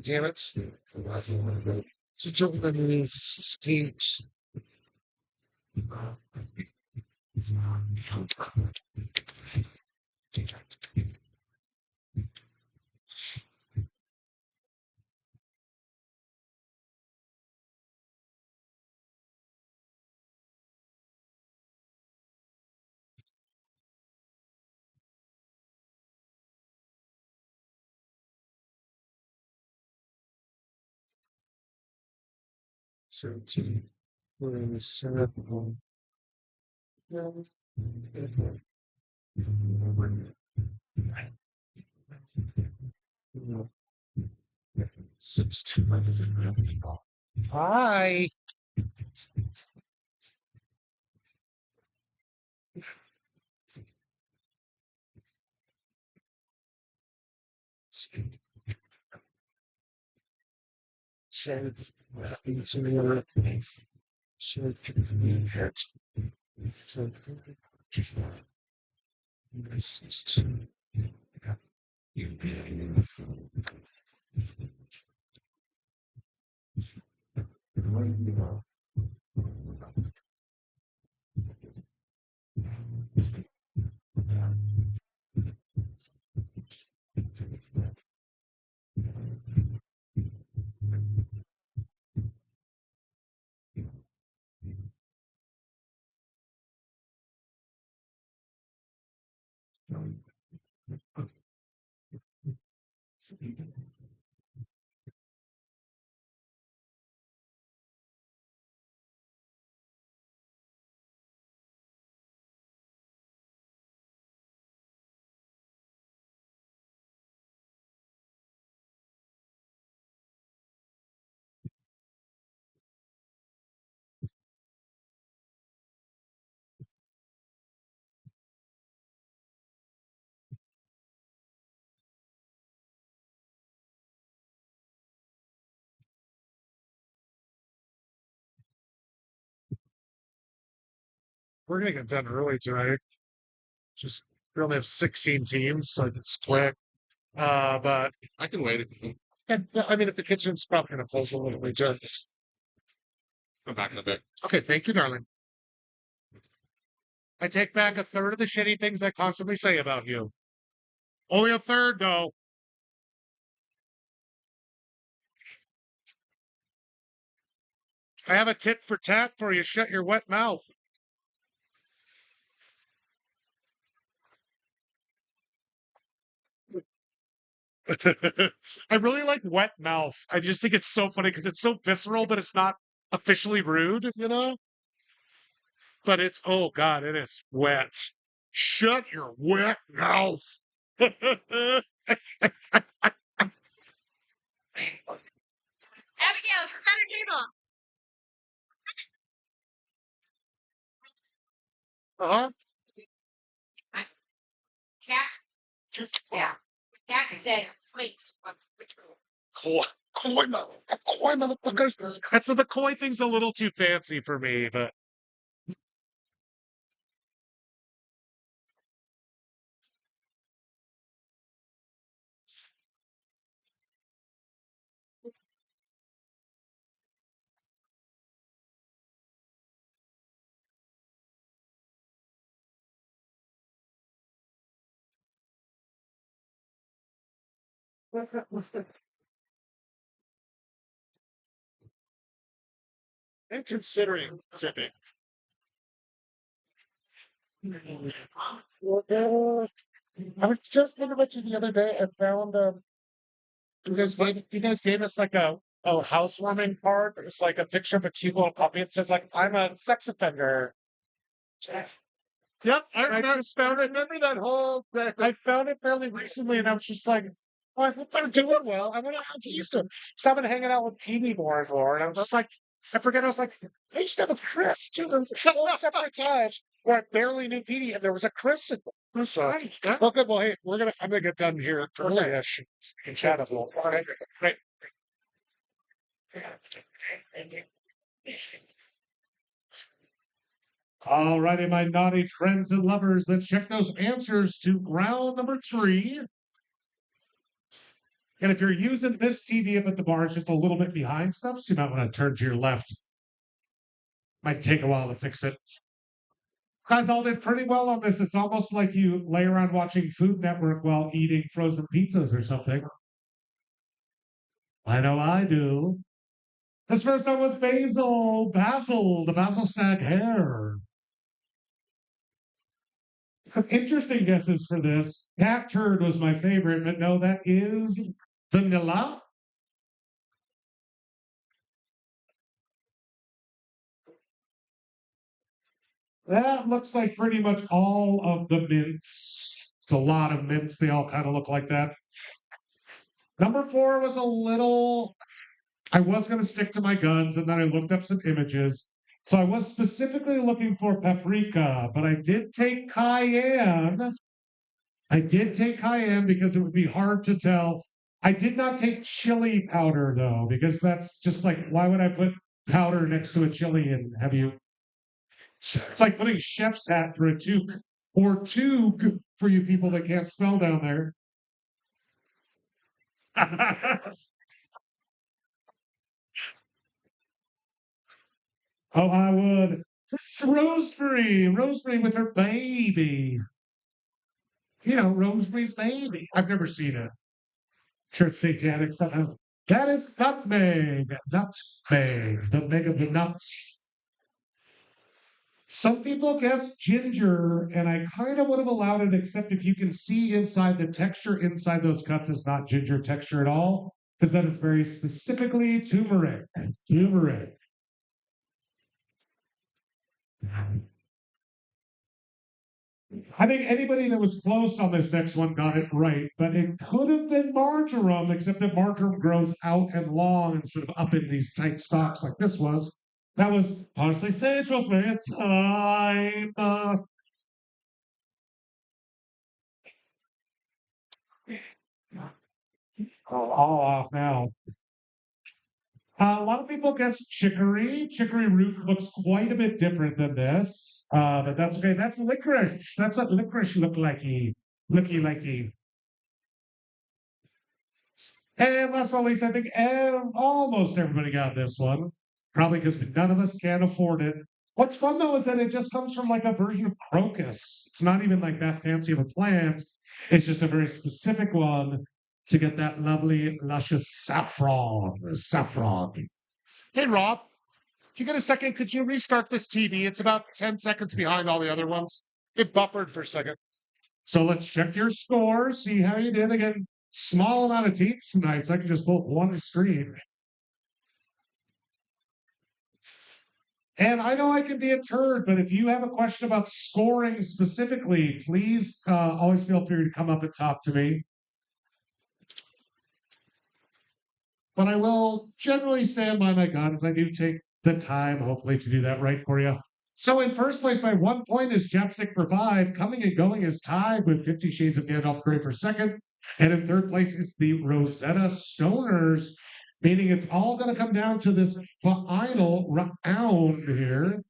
Damn it. To Germany state. Seventeen. Hi. We're gonna get done early tonight. Just we only have 16 teams, so it's quick. But I can wait. I mean, if the kitchen's probably gonna close a little bit, just Come back in a bit. okay. Thank you, darling. I take back a third of the shitty things I constantly say about you. Only a third, though. I have a tit for tat for you. Shut your wet mouth. I really like wet mouth. I just think it's so funny because it's so visceral, but it's not officially rude, you know? But it's, oh God, it is wet. Shut your wet mouth. Abigail, it's center table. Uh-huh. Cat. Yeah. Cat said, wait. Coy, coy motherfuckers. And so the coy thing's a little too fancy for me, but and considering sipping. I was just thinking about you the other day. I found you guys gave us like a housewarming card. It's like a picture of a cute little puppy. It says like I'm a sex offender. Yep, I just found it. Remember that whole that I found it fairly recently, and I was just like, oh, I hope they're doing well. I wonder how he's doing. Because I've been hanging out with Petey more and more, and I was just like, I forget. I was like, I used to have a Chris too. There was a whole separate time where I barely knew Petey, and there was a Chris in there. So, well, good. Well, hey, I'm gonna get done here early-ish and chat a little. Okay, great. All righty, my naughty friends and lovers, let's check those answers to round number 3. And if you're using this TV up at the bar, it's just a little bit behind stuff, so you might want to turn to your left. Might take a while to fix it. Guys all did pretty well on this. It's almost like you lay around watching Food Network while eating frozen pizzas or something. I know I do. This first one was Basil, the Basil Stag Hare. Some interesting guesses for this. Cat Turd was my favorite, but no, that is vanilla. That looks like pretty much all of the mints. It's a lot of mints. They all kind of look like that. Number 4 was a little. I was going to stick to my guns, and then I looked up some images. So I was specifically looking for paprika, but I did take cayenne. I did take cayenne because it would be hard to tell. I did not take chili powder, though, because that's just like, why would I put powder next to a chili and have you? It's like putting chef's hat for a toque, or toque for you people that can't spell down there. Oh, I would. This is Rosemary with her baby. You know, Rosemary's Baby. I've never seen it. Sure, it's satanic somehow. That is nutmeg. Nutmeg. The meg of the nuts. Some people guess ginger, and I kind of would have allowed it, except if you can see inside the texture inside those cuts is not ginger texture at all, because that is very specifically turmeric. Turmeric. I think anybody that was close on this next one got it right, but it could have been marjoram, except that marjoram grows out and long instead of up in these tight stalks like this was. That was parsley, sage, rosemary, and thyme. All off now. A lot of people guess chicory. Chicory root looks quite a bit different than this, but that's okay. That's licorice. That's what licorice look likey. Looky likey. And last but not least, I think almost everybody got this one. Probably because none of us can afford it. What's fun though is that it just comes from like a version of crocus. It's not even like that fancy of a plant. It's just a very specific one to get that lovely, luscious saffron. Saffron. Hey, Rob, if you get a second, could you restart this TV? It's about 10 seconds behind all the other ones. It buffered for a second. So let's check your score, see how you did. Again, small amount of teams tonight, so I can just vote one stream. And I know I can be a turd, but if you have a question about scoring specifically, please always feel free to come up and talk to me. But I will generally stand by my guns. I do take the time, hopefully, to do that right for you. So in first place by 1 point is Chapstick for 5. Coming and going is tied with 50 Shades of Gandalf Grey for second. And in third place is the Rosetta Stoners, meaning it's all going to come down to this final round here.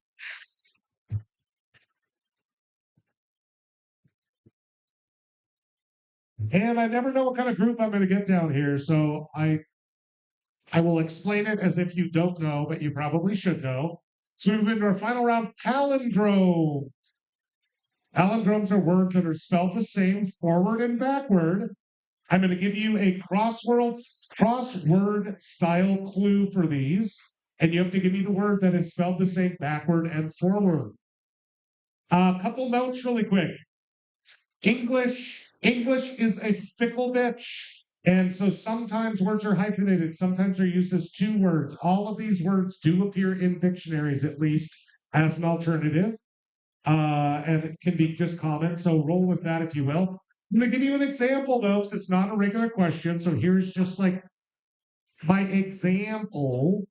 And I never know what kind of group I'm going to get down here, so I will explain it as if you don't know, but you probably should know. So we move into our final round, palindrome. Palindromes are words that are spelled the same forward and backward. I'm going to give you a crossword style clue for these. and you have to give me the word that is spelled the same backward and forward. A couple notes really quick. English is a fickle bitch. And so sometimes words are hyphenated, sometimes they're used as two words. All of these words do appear in dictionaries, at least as an alternative. And it can be just common, so roll with that if you will. I'm going to give you an example, though, because it's not a regular question. So here's just like my example.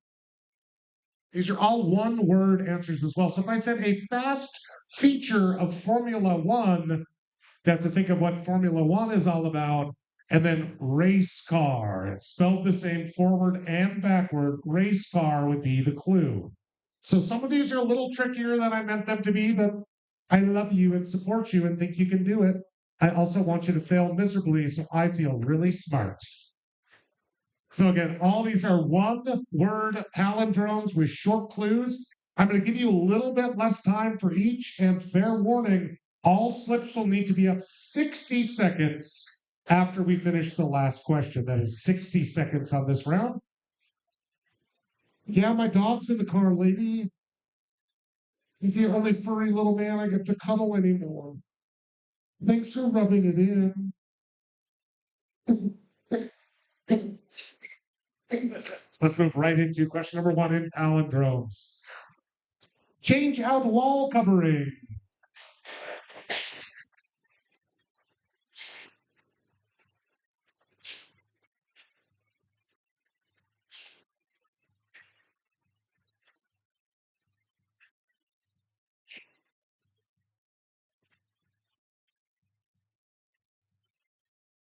These are all one-word answers as well. So if I said a fast feature of Formula One, you have to think of what Formula One is all about. And then race car. It's spelled the same forward and backward. Race car would be the clue. So some of these are a little trickier than I meant them to be, but I love you and support you and think you can do it. I also want you to fail miserably, so I feel really smart. So again, all these are one-word palindromes with short clues. I'm going to give you a little bit less time for each, and fair warning, all slips will need to be up 60 seconds after we finish the last question. That is 60 seconds on this round. Yeah, my dog's in the car, lady. He's the only furry little man I get to cuddle anymore. Thanks for rubbing it in. Let's move right into question number 1 in palindromes. Change out wall covering.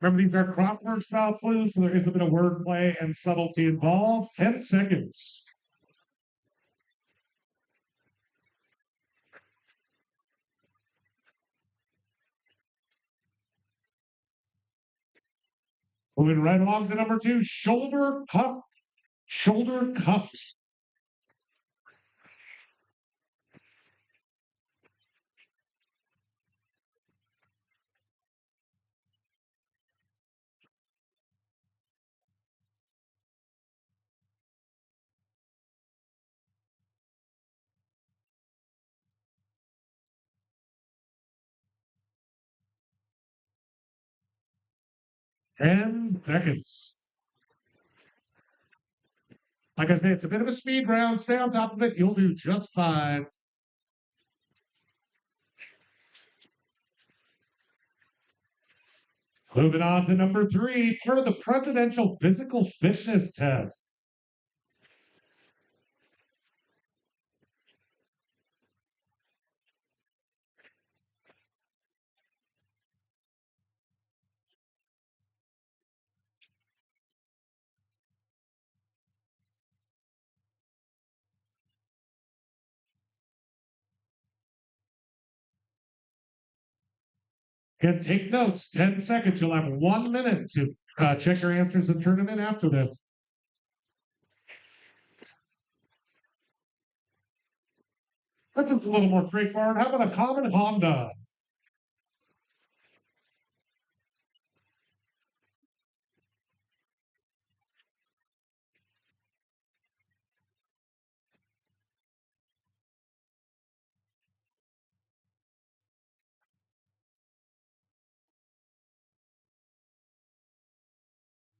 Remember, these are crossword style clues, so there is a bit of wordplay and subtlety involved. 10 seconds. Moving right along to number 2, shoulder cuff. Shoulder cuff. And seconds. Like I said, it's a bit of a speed round. Stay on top of it. You'll do just fine. Moving on to number 3 for the presidential physical fitness test. And take notes. 10 seconds. You'll have 1 minute to check your answers and turn them in after this. That's just a little more straightforward. How about a common Honda?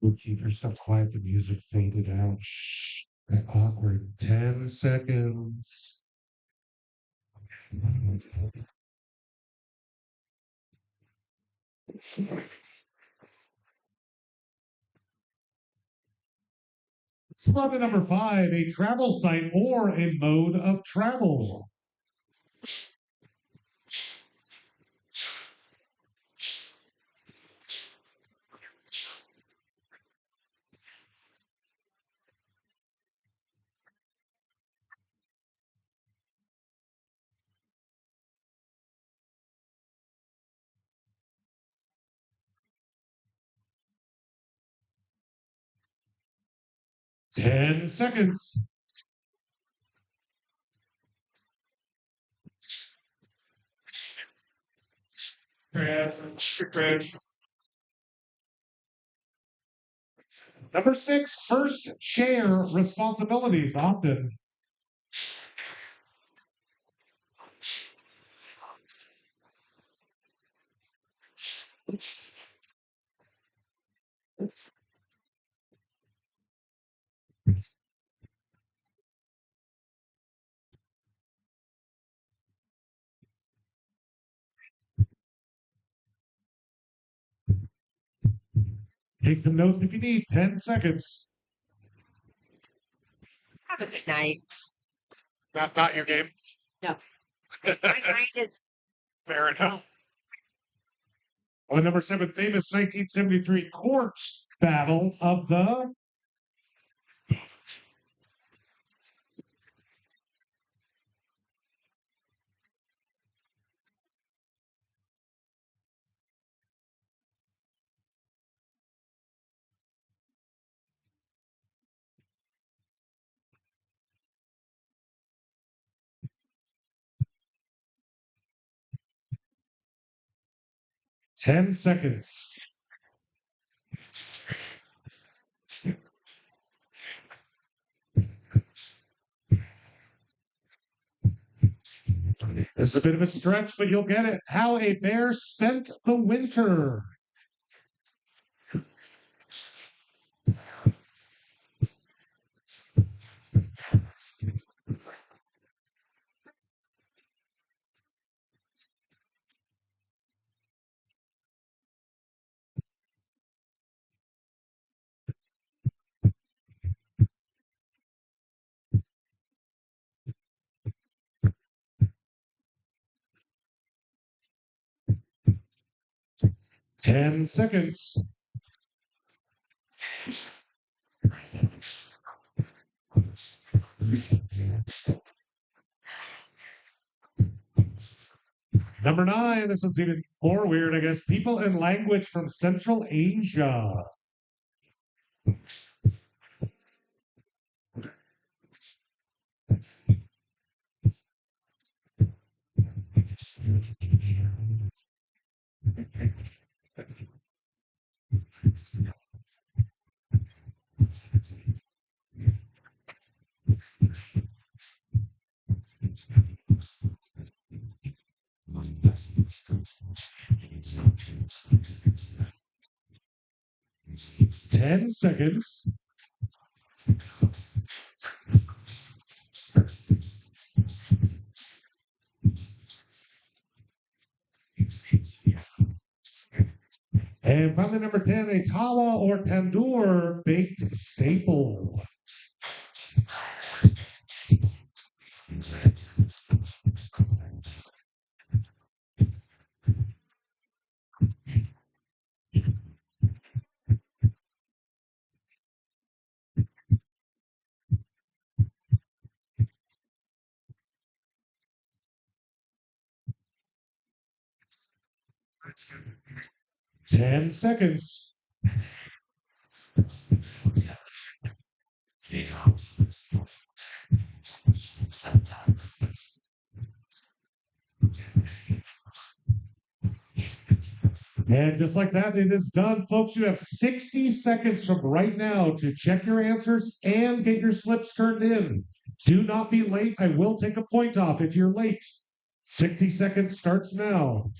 We'll keep yourself quiet. The music faded out. Shh. That awkward 10 seconds. Spot number 5, a travel site or a mode of travel. Ten seconds. Number 6, first share responsibilities often. Take some notes if you need. 10 seconds. Have a good night. Not your game. No. My brain is Fair enough. On number 7, famous 1973 court battle of the 10 seconds. This is a bit of a stretch, but you'll get it. How a bear spent the winter. Ten seconds. Number 9, this is even more weird, I guess. People and language from Central Asia. Ten seconds. And finally, number 10, a tawa or tandoor baked staple. Ten seconds. And just like that, it is done, folks. You have 60 seconds from right now to check your answers and get your slips turned in. Do not be late. I will take a point off if you're late. 60 seconds starts now.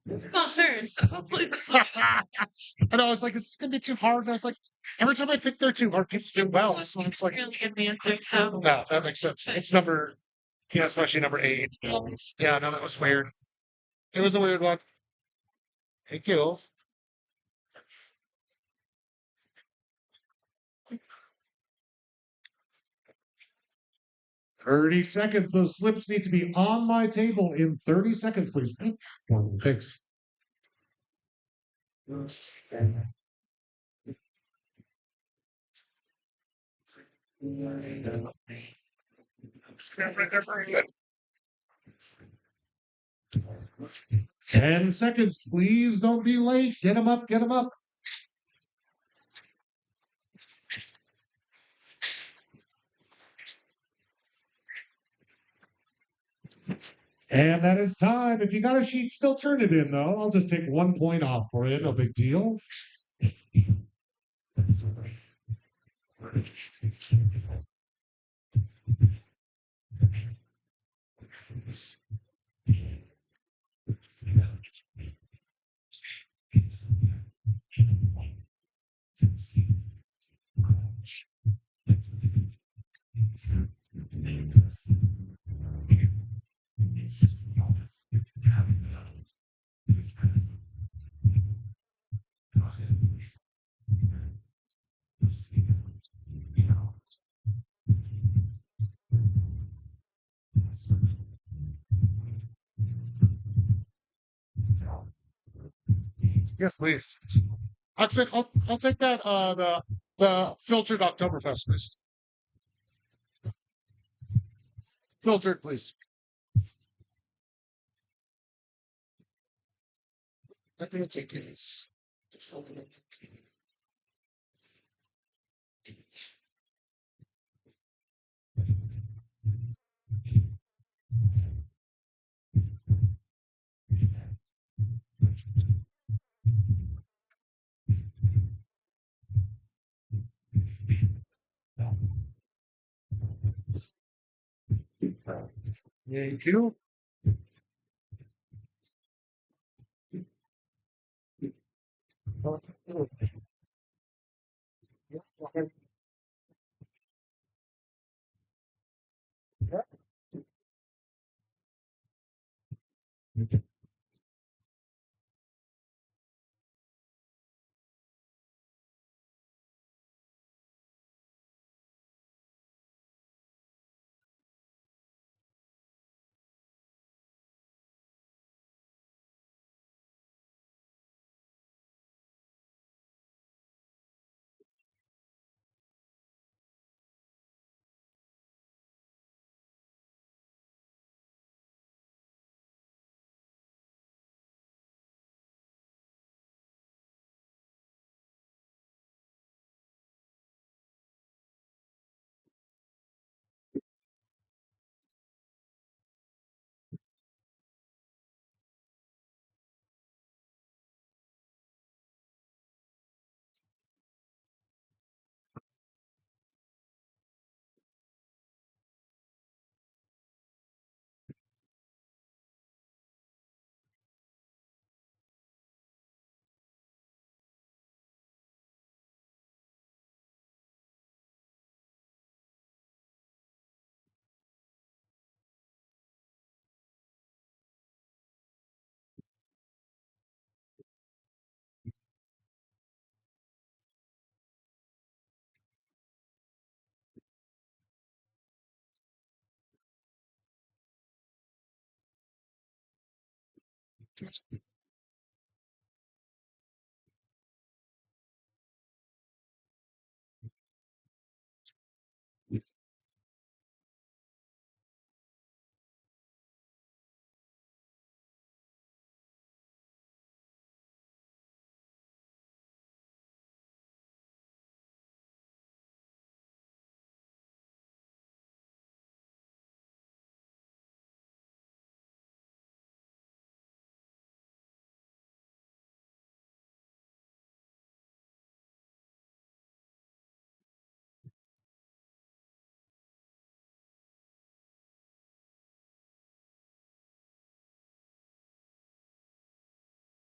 It's not third, so hopefully this will I know. I was like, it's gonna be too hard. And I was like, every time I pick they're too hard, people do well. So it's like, really get the answer. So no, that makes sense. It's number, yeah, especially number 8. Yeah, no, that was weird. It was a weird one. Thank you. "30 seconds. Those slips need to be on my table in 30 seconds, please." Thanks. Right there for you. 10 seconds. Please don't be late. Get them up. Get them up. And that is time. If you got a sheet, still turn it in though. I'll just take 1 point off for you. No big deal. Yes, please. I'll take that the filtered Oktoberfest, please. Filtered, please. Let me take this. Thank you.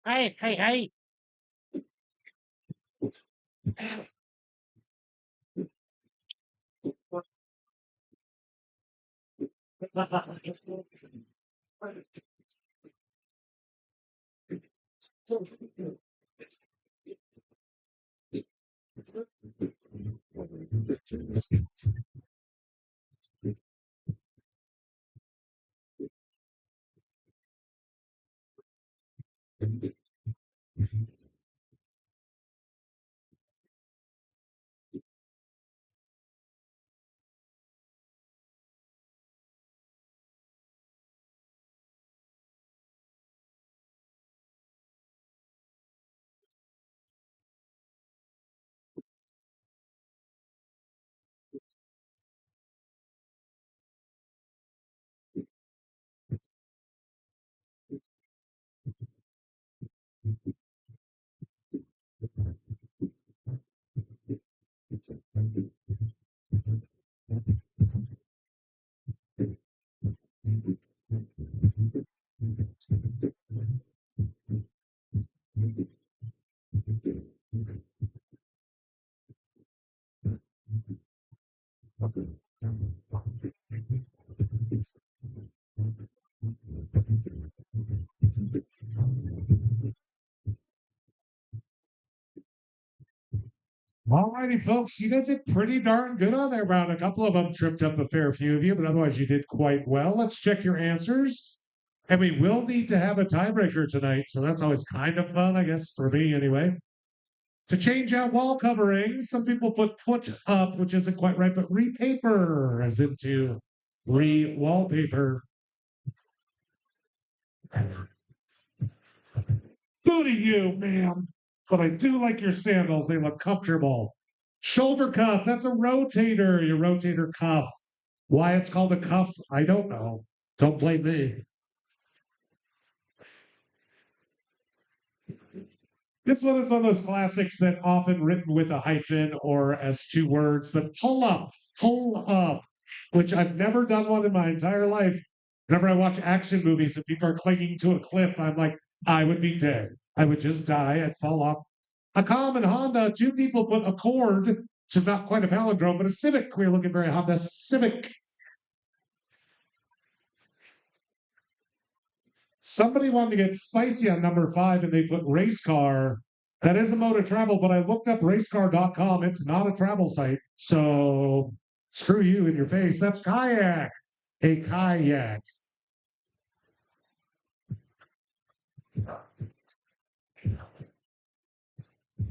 Hey. All righty, folks, you guys did pretty darn good on that round. A couple of them tripped up a fair few of you, but otherwise you did quite well. Let's check your answers. And we will need to have a tiebreaker tonight, so that's always kind of fun, I guess, for me anyway. To change out wall coverings, some people put up, which isn't quite right, but repaper, as into re-wallpaper. Booty you, ma'am. But I do like your sandals. They look comfortable. Shoulder cuff. That's a rotator. Your rotator cuff. Why it's called a cuff, I don't know. Don't blame me. This one is one of those classics that often written with a hyphen or as two words, but pull up, which I've never done one in my entire life. Whenever I watch action movies and people are clinging to a cliff, I'm like, I would be dead. I would just die. I'd fall off. A common Honda, two people put Accord, which is not quite a palindrome, but a Civic. We're looking for a Honda Civic. Somebody wanted to get spicy on number 5 and they put race car. That is a mode of travel, but I looked up racecar.com. It's not a travel site. So screw you in your face. That's kayak. A kayak.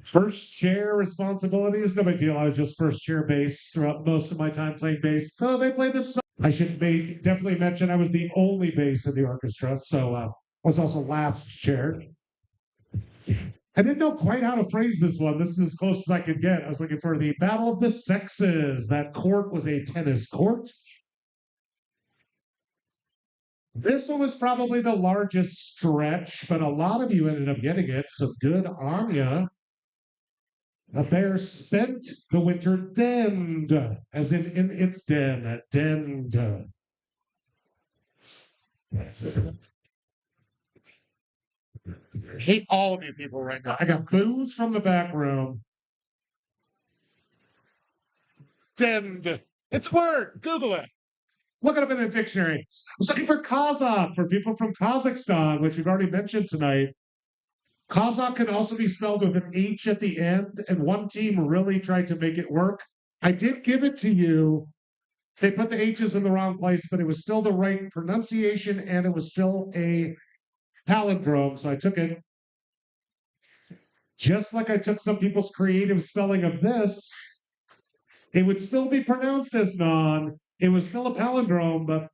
First chair responsibility is no big deal. I was just first chair bass throughout most of my time playing bass. So they played this song. I should definitely mention I was the only bass in the orchestra, so I was also last chair. I didn't know quite how to phrase this one. This is as close as I could get. I was looking for the Battle of the Sexes. That court was a tennis court. This one was probably the largest stretch, but a lot of you ended up getting it, so good on ya. A bear spent the winter denned, as in its den, denned. I hate all of you people right now. I got boos from the back room. Denned. It's a word. Google it. Look it up in the dictionary. I was looking for Kazakh, for people from Kazakhstan, which we've already mentioned tonight. Kazakh can also be spelled with an H at the end, and one team really tried to make it work. I did give it to you. They put the H's in the wrong place, but it was still the right pronunciation, and it was still a palindrome, so I took it. Just like I took some people's creative spelling of this, it would still be pronounced as non. It was still a palindrome, but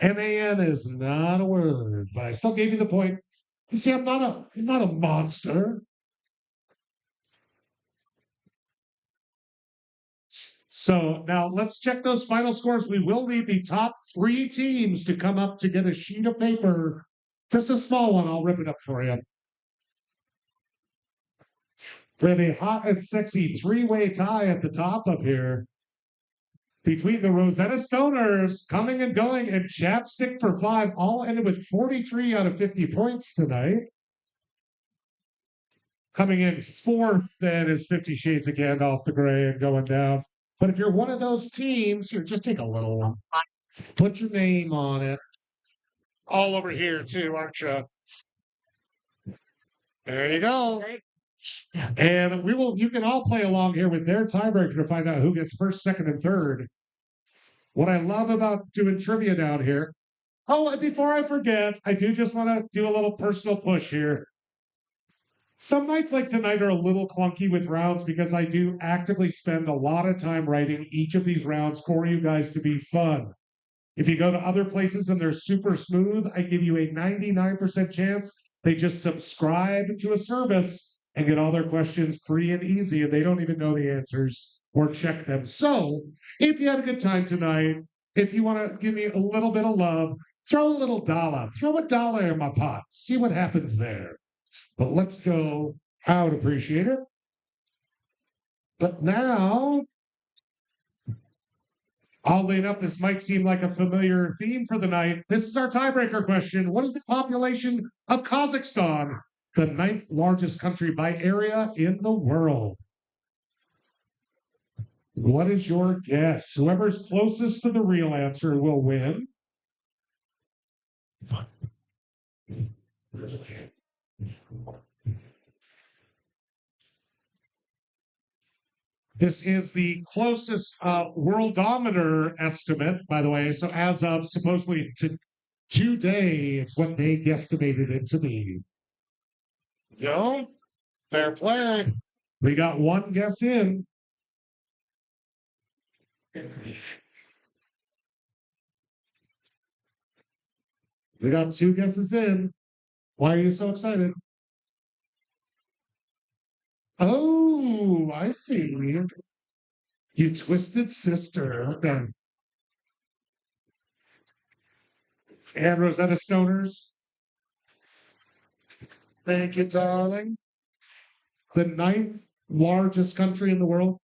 MAN is not a word. But I still gave you the point. You see, I'm not a monster. So now let's check those final scores. We will need the top 3 teams to come up to get a sheet of paper. Just a small one. I'll rip it up for you. We have a hot and sexy 3-way tie at the top up here between the Rosetta Stoners coming and going and Chapstick for 5, all ended with 43 out of 50 points tonight. Coming in 4th then is 50 Shades of Gandalf the Grey and going down. But if you're one of those teams, here, just take a little one. Put your name on it. All over here too, aren't you? There you go. And you can all play along here with their tiebreaker to find out who gets first, second, and third. What I love about doing trivia down here. Oh, and before I forget, I do just want to do a little personal push here. Some nights like tonight are a little clunky with rounds because I do actively spend a lot of time writing each of these rounds for you guys to be fun. If you go to other places and they're super smooth, I give you a 99% chance they just subscribe to a service and get all their questions free and easy, and they don't even know the answers or check them. So, if you had a good time tonight, if you want to give me a little bit of love, throw a little dollar. Throw a dollar in my pot. See what happens there. But let's go. I would appreciate it. But now, oddly enough, this might seem like a familiar theme for the night. This is our tiebreaker question. What is the population of Kazakhstan, the ninth largest country by area in the world? What is your guess? Whoever's closest to the real answer will win. This is the closest worldometer estimate, by the way. So as of supposedly today, it's what they guesstimated it to be. Joe, fair play. We got one guess in. We got two guesses in. Why are you so excited? Oh, I see. You twisted sister. Okay. And Rosetta Stoners. Thank you, darling. The ninth largest country in the world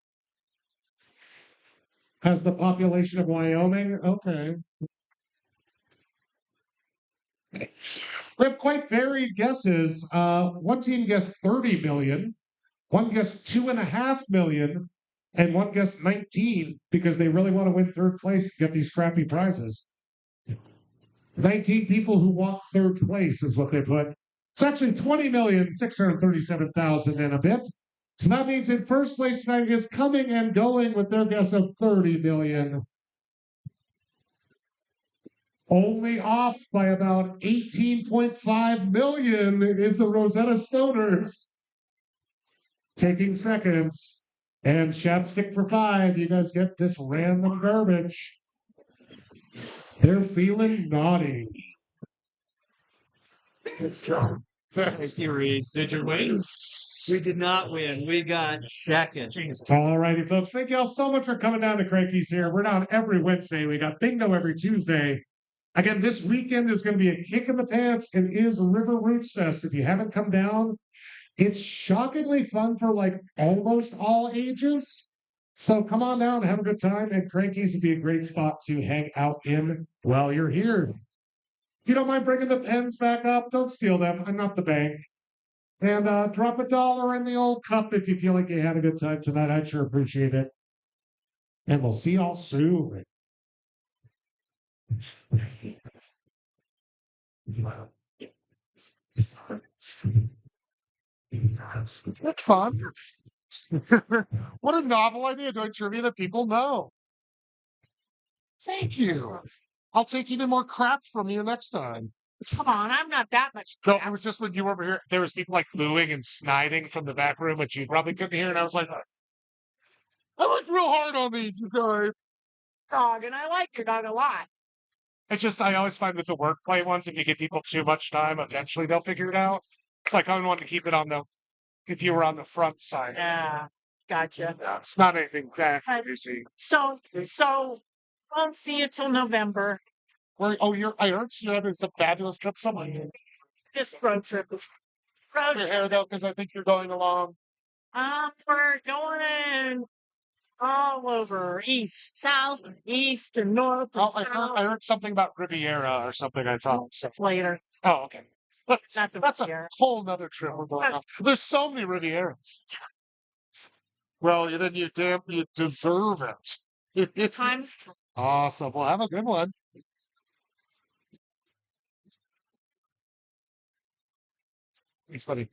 has the population of Wyoming. Okay. We have quite varied guesses. One team guessed 30 million, one guessed 2.5 million, and one guessed 19 because they really want to win third place to get these crappy prizes. 19 people who want third place is what they put. It's actually 20,637,000 and a bit. So that means in first place tonight is coming and going with their guess of 30 million. Only off by about 18.5 million is the Rosetta Stoners. Taking seconds. And Chapstick for 5. You guys get this random garbage. They're feeling naughty. Thank you, Reed. Did you win? We did not win. We got second. All righty, folks. Thank you all so much for coming down to Cranky's here. We're down every Wednesday. We got bingo every Tuesday. Again, this weekend is going to be a kick in the pants and is River Roots Fest. If you haven't come down, it's shockingly fun for like almost all ages. So come on down, have a good time, and Cranky's would be a great spot to hang out in while you're here. If you don't mind bringing the pens back up, don't steal them. I'm not the bank. And drop $1 in the old cup if you feel like you had a good time tonight. I'd sure appreciate it. And we'll see y'all soon. That's fun. What a novel idea, doing trivia that people know. Thank you. I'll take even more crap from you next time. Come on, I'm not that much. No, it was just when you were over here, there was people like booing and sniding from the back room, which you probably couldn't hear, and I was like, I worked real hard on these, you guys. Dog, and I like your dog a lot. It's just, I always find with the workplay ones, if you give people too much time, eventually they'll figure it out. It's like I wanted to keep it on the, if you were on the front side. Yeah, gotcha. Yeah, it's not anything that crazy. So, won't see you till November. Where, oh, I heard you're having some fabulous trip somewhere. This road trip. Your hair, though, because I think you're going along. We're going all over, east, south, east, and north. And I heard something about Riviera or something. I thought it's later. Oh, okay. Not the That's Riviera. a whole nother trip we're going on. There's so many Rivieras. Well, then you deserve it. Times. Awesome. Well, have a good one. Thanks, buddy.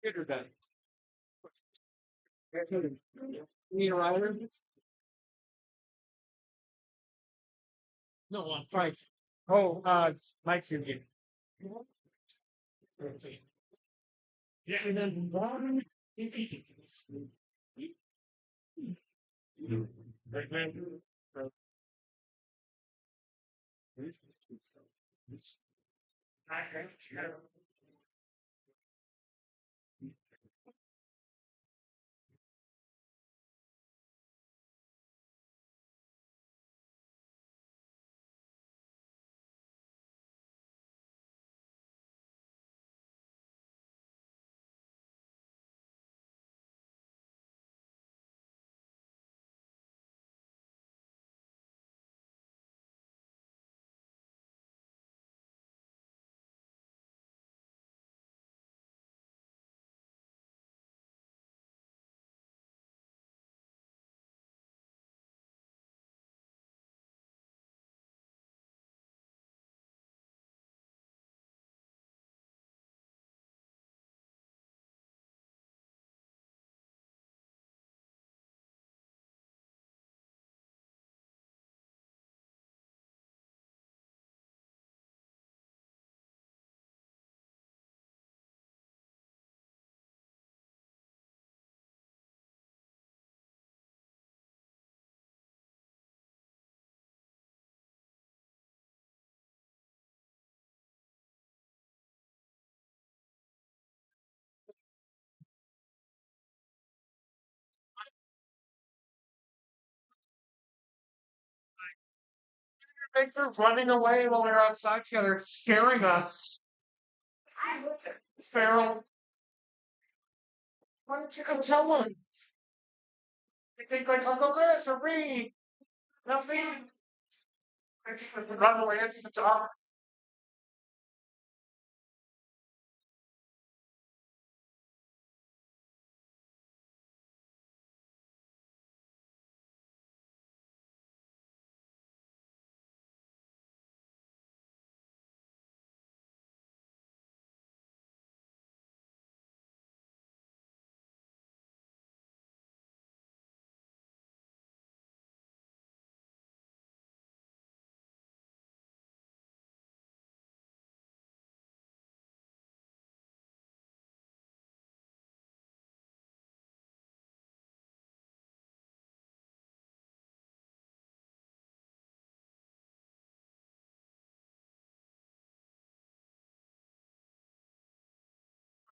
Need a rider? No, I'm fine. Oh, Mike's here again. Yeah, and then one. Thanks for running away while we were outside together, scaring us. Farrell, why don't you come tell one? You think like Uncle Chris or me? That's me. I keep running away into the top.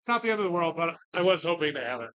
It's not the end of the world, but I was hoping to have it.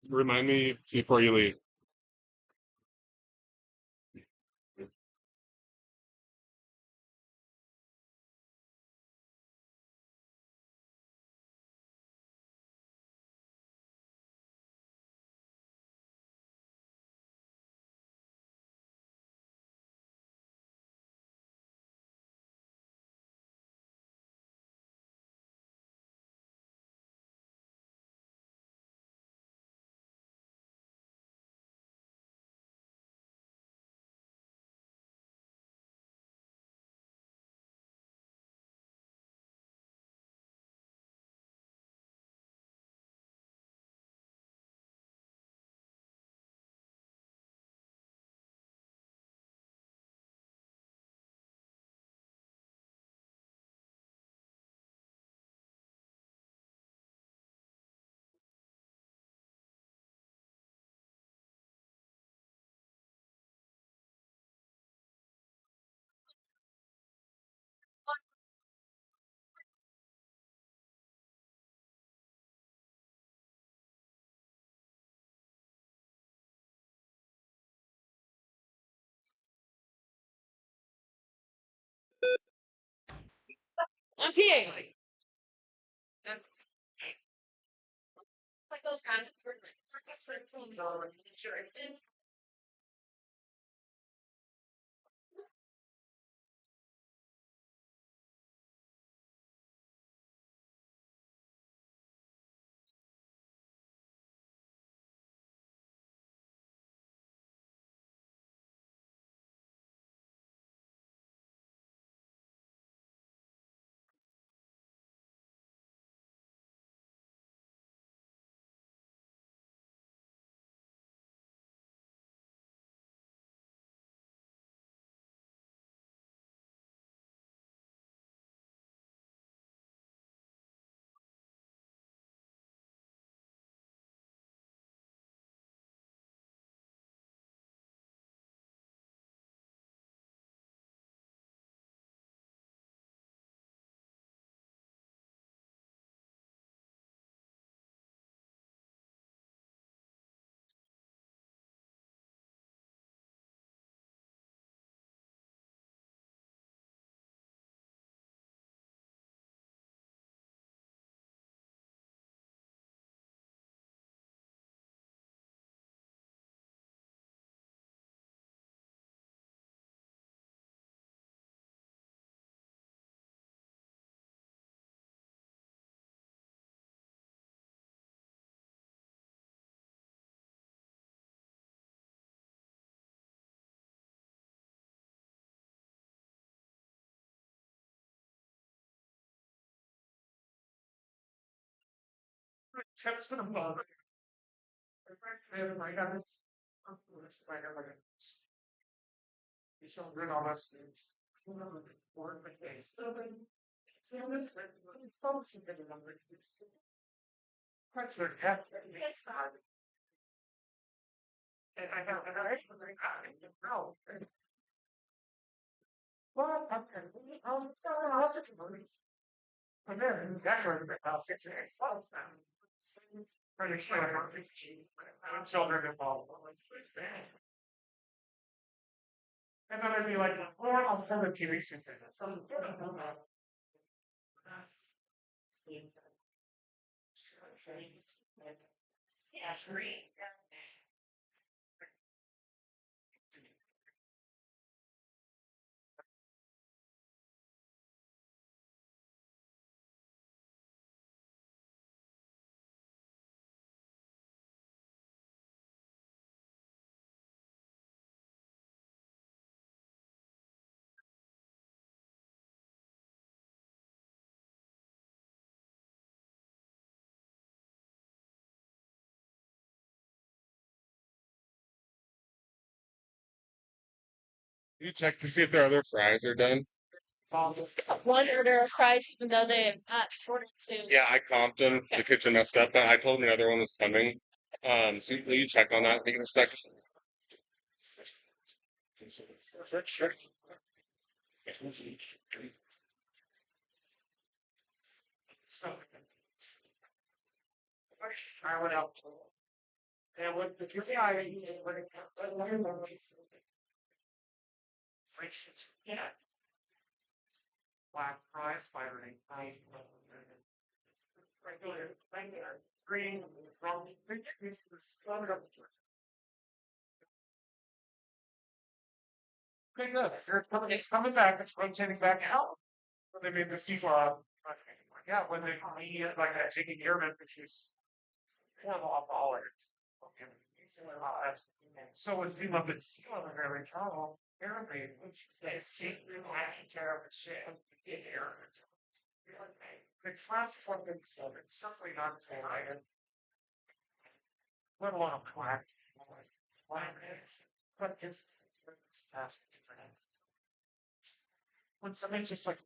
Remind me before you leave. I'm peeing. Like those kind of insurance. You check to see if their other fries are done. One order of fries, even though they have not ordered two. Yeah, I comped them. The kitchen messed up, but I told them the other one was coming. So will you check on that? Give me a second. Sure. I went out. And with the guy, yeah. Black prize firing. Regular, green, wrong, okay, good. It's coming back. It's rotating back out. They made the seafloor. Yeah, when they immediate like that taking airmen, which is one of all it. So with FEMA, but sea level very tall, airplane, which is the secret action terrible shit. The transport themselves, it's certainly not the same item. Let alone a plaque. But it's past when somebody's just like,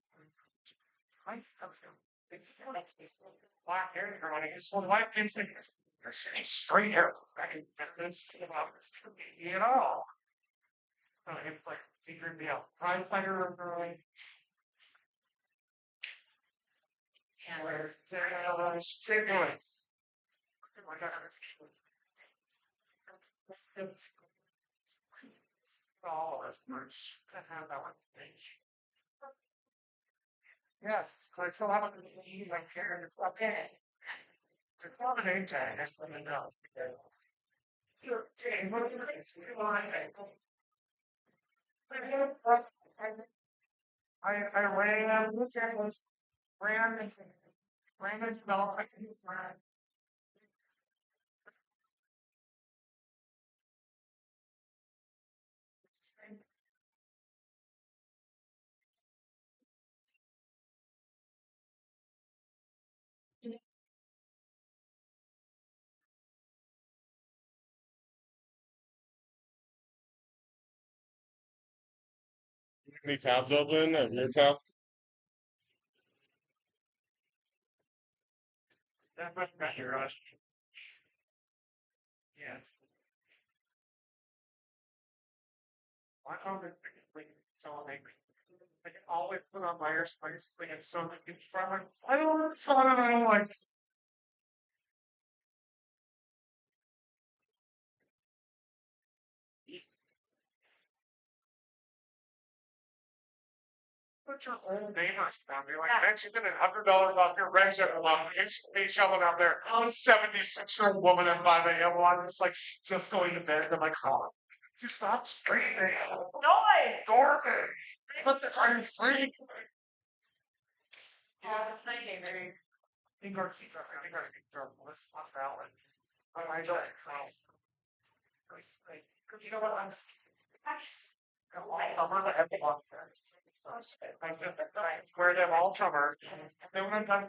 I it's black hair, you're like, it's one white things like you're straight hair. I can get this about this at all. It's like figuring me out. Prize fighter or straight noise. All of us merch. That's how that one's finished. Yes, I still haven't eaten my carrot. Okay. It's a combination tag, that's what I know. I ran, ran the development. Any tabs open at your tab? That much better, Rush. Yeah. Why can't it so I can always put on Myers-Briggs thing and so I don't know, so I don't know, like. Put your old neighbors down there, like mentioned in $100 off your register alone, they shoving out there. I'm a 76-year-old woman at 5 a.m. while I'm just going to bed. I'm like, oh, just stop screaming. Noise! Dorothy! What's the time free? Yeah, thinking, maybe. I think our teacher, I think let's not that one. I don't you know what I'm I just wear them all summer. Then when I'm done,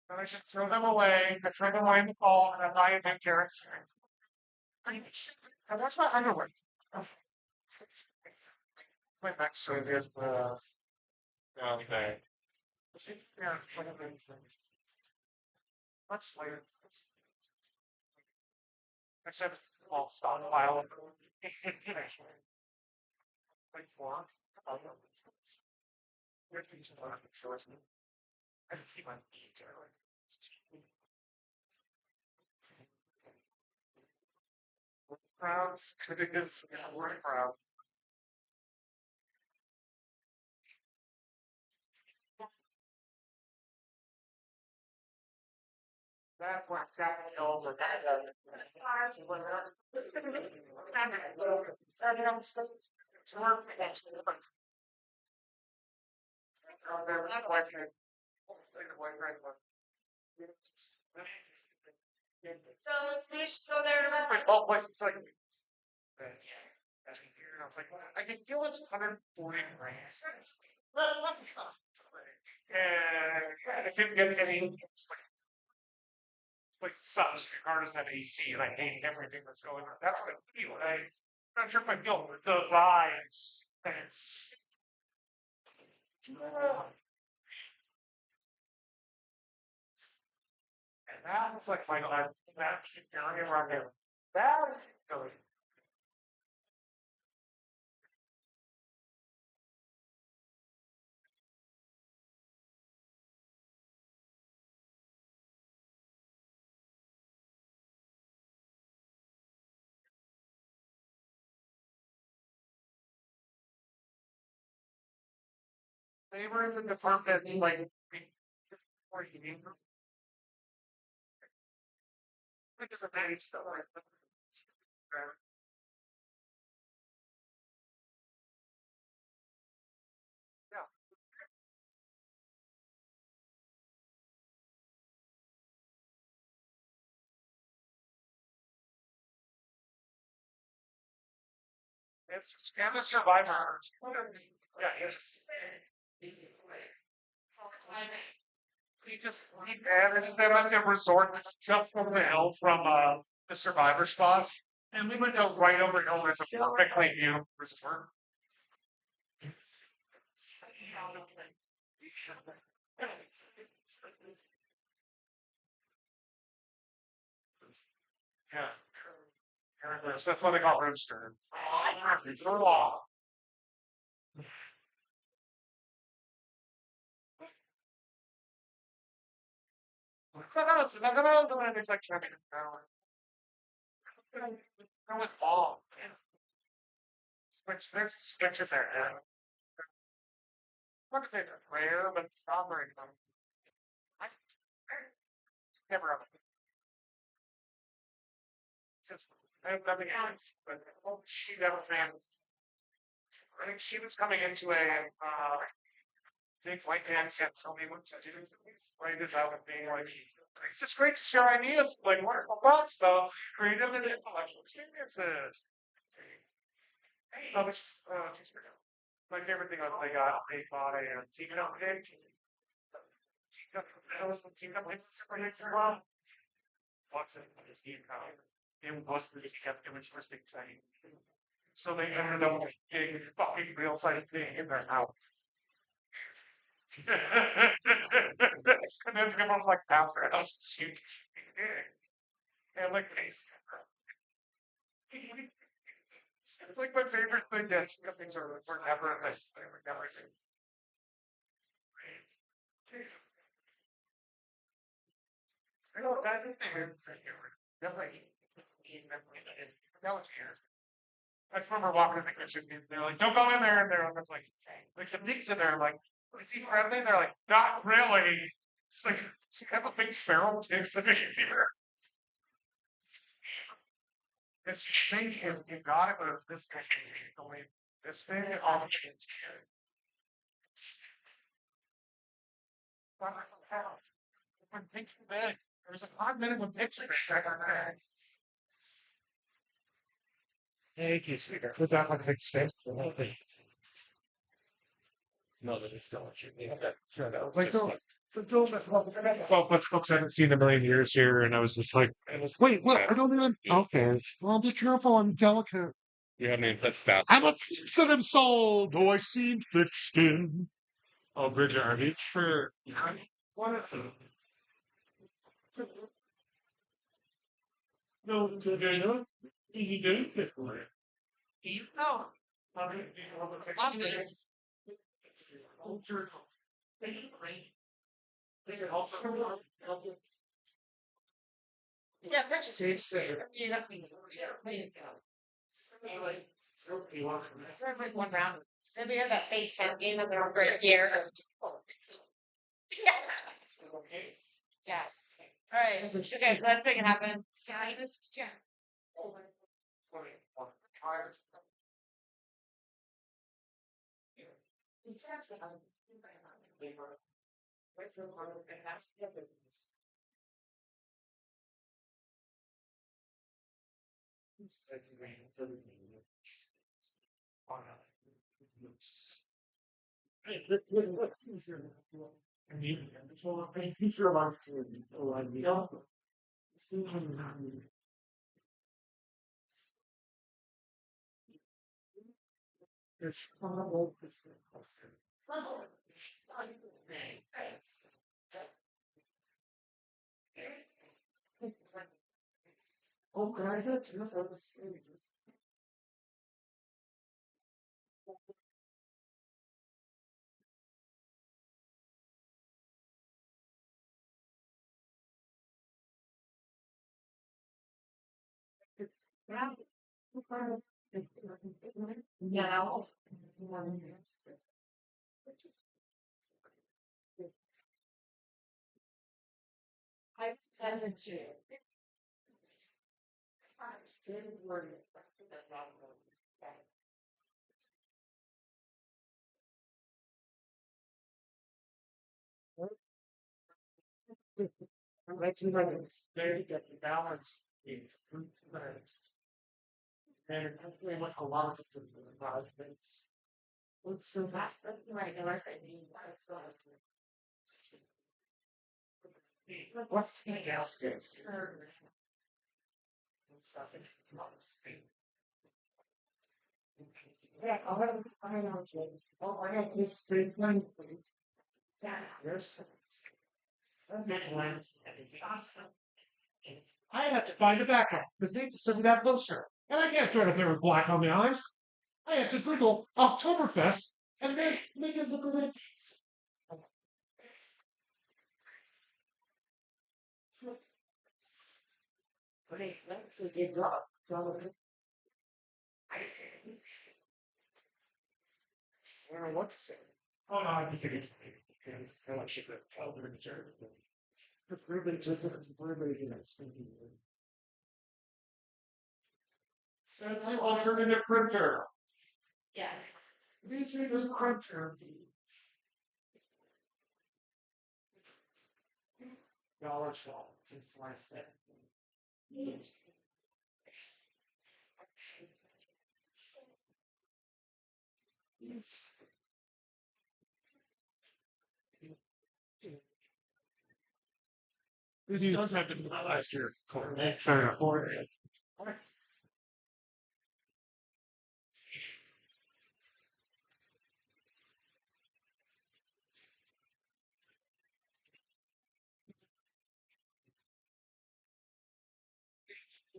then I should throw them away. I throw them away in the fall and I buy a new carrots. Because that's my underwear. Wait, actually, there's the. Okay. Much later. Except it's all stockpile. Like for your teachers are short. I keep my feet crowds, critics, word crowd. That was that over. So we should go there to All places like. I was like, I can feel it's 140 grams. And I didn't get any. Like sucks. Your car doesn't have AC, and I hate everything that's going on. That's what I feel. I'm not sure if I feel the vibes. And it's. And that was like my life. That's area around there. That was really They were in the department like before you knew them. Because of that stuff. Yeah. It's and the survivors. Yeah, he added them at the resort that's just from the hill from the survivor spot. And we would go right over hill. There's a perfectly beautiful resort. Yeah. That's what they call rooster. It's a law. It's like trying to go with all. Which there's switches there. What is it? Rare, but it's not very common. I never have it. Since I have nothing else, but she never ran. I think she was coming into a big white man kept telling me what to do. Right this out with being like, it's just great to share ideas, like wonderful thoughts about creative and intellectual experiences. Oh, which my favorite thing was they bought a team up pig. Team up pig. What's it? His team up. It was this kept interesting thing. So they ended up with a big fucking real size thing in their house. And then to come up like after it, I was huge. And like this. It's like my favorite thing that things are were never in this thing. We're never I know that definitely. I just remember walking in the kitchen and they're like, don't go in there. And they're like the pigs in there, I'm like, is he friendly? And they're like, not really. It's like, does he have a big feral pig living here? This thing, you got it, but it's this thing. Only this thing, all the chickens carry. When pigs were big, there was a 5 minute when pigs were big. Thank you, sweetheart. Was that like a big steak? No, that is still like but folks I haven't seen in a million years here, and I was just like, wait, what? I don't even. Okay, well, be careful. I'm delicate. You haven't even put stuff. I'm a sensitive soul, though I seem thick skinned. Oh, Bridget, are you for what is it? No, you do fit for it. Do you know? Culture. Yeah, purchase. One round. Then we have that face tag game of the great year. Yes. All right. Okay, let's make it happen. Can I just check? Yeah. I sent it to you. Making very get the balance is fruit plants. And hopefully with a lot of the environments. So that's right. And I said, What's the else is? Yeah, I'll have to find out, James. Oh, I got this thing. Yeah, there's. I have to find a backup because they just sent me that poster. And I can't throw it up there with black on the eyes. I have to Google Oktoberfest and then make it look like But it's actually did not. So I I don't know what to say. Oh no, I just think it's I like shit that Calvin deserved. If everybody does it, everybody gets it. Sensu alternative printer. yes. These are this printer. Dollar shop since last set. This does have to be my last year. Fair enough.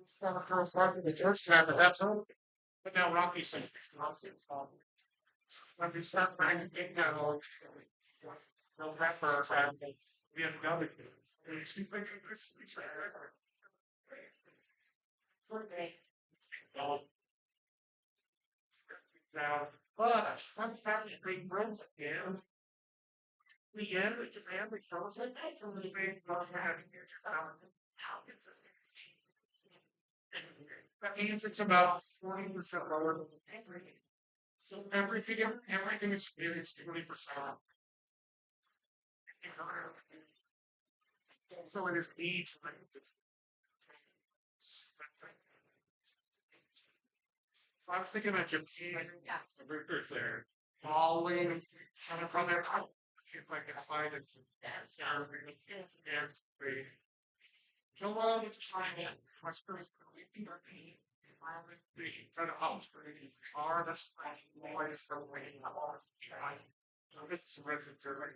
Summer correspondent to the church tap, that's all. But now Rocky says it's nonsense. When we start bringing it down, no pepper, we have another. Now, but I'm starting to bring friends again. We end with the family shows like that, so we bring having here to found. That means it's about 40% lower than everything. So everything is 20%. So it is neat. So I was thinking about Japan, the rooters there. All the way kind of from there. If I can find it. And no one is trying to prosperous try to upgrade the car, that's the latest from waiting on. This is a resident Germany.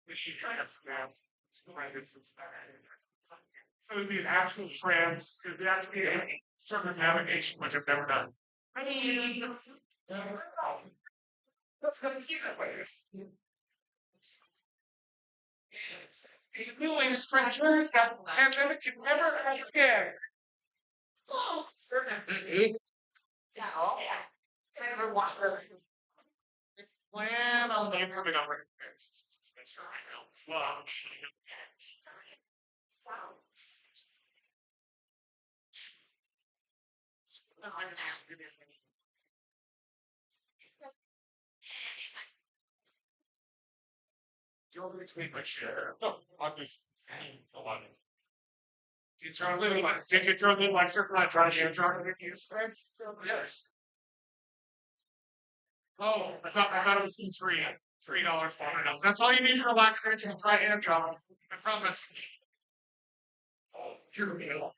We should try to snap. So it'd be an actual trans, it'd be actually a circumnavigation, which I've never done. It's a new way to spread germs that the pandemic can never have again. Oh, Plan on them coming up with this. Well, don't between my share. No, I'm just saying, hold on. You turn living like, did you turn living like certified trying to jar to use strength? Yes. Oh, I thought it was $3 for it. That's all you need for a lacquer. You can try hand job. I promise. Oh, here we go.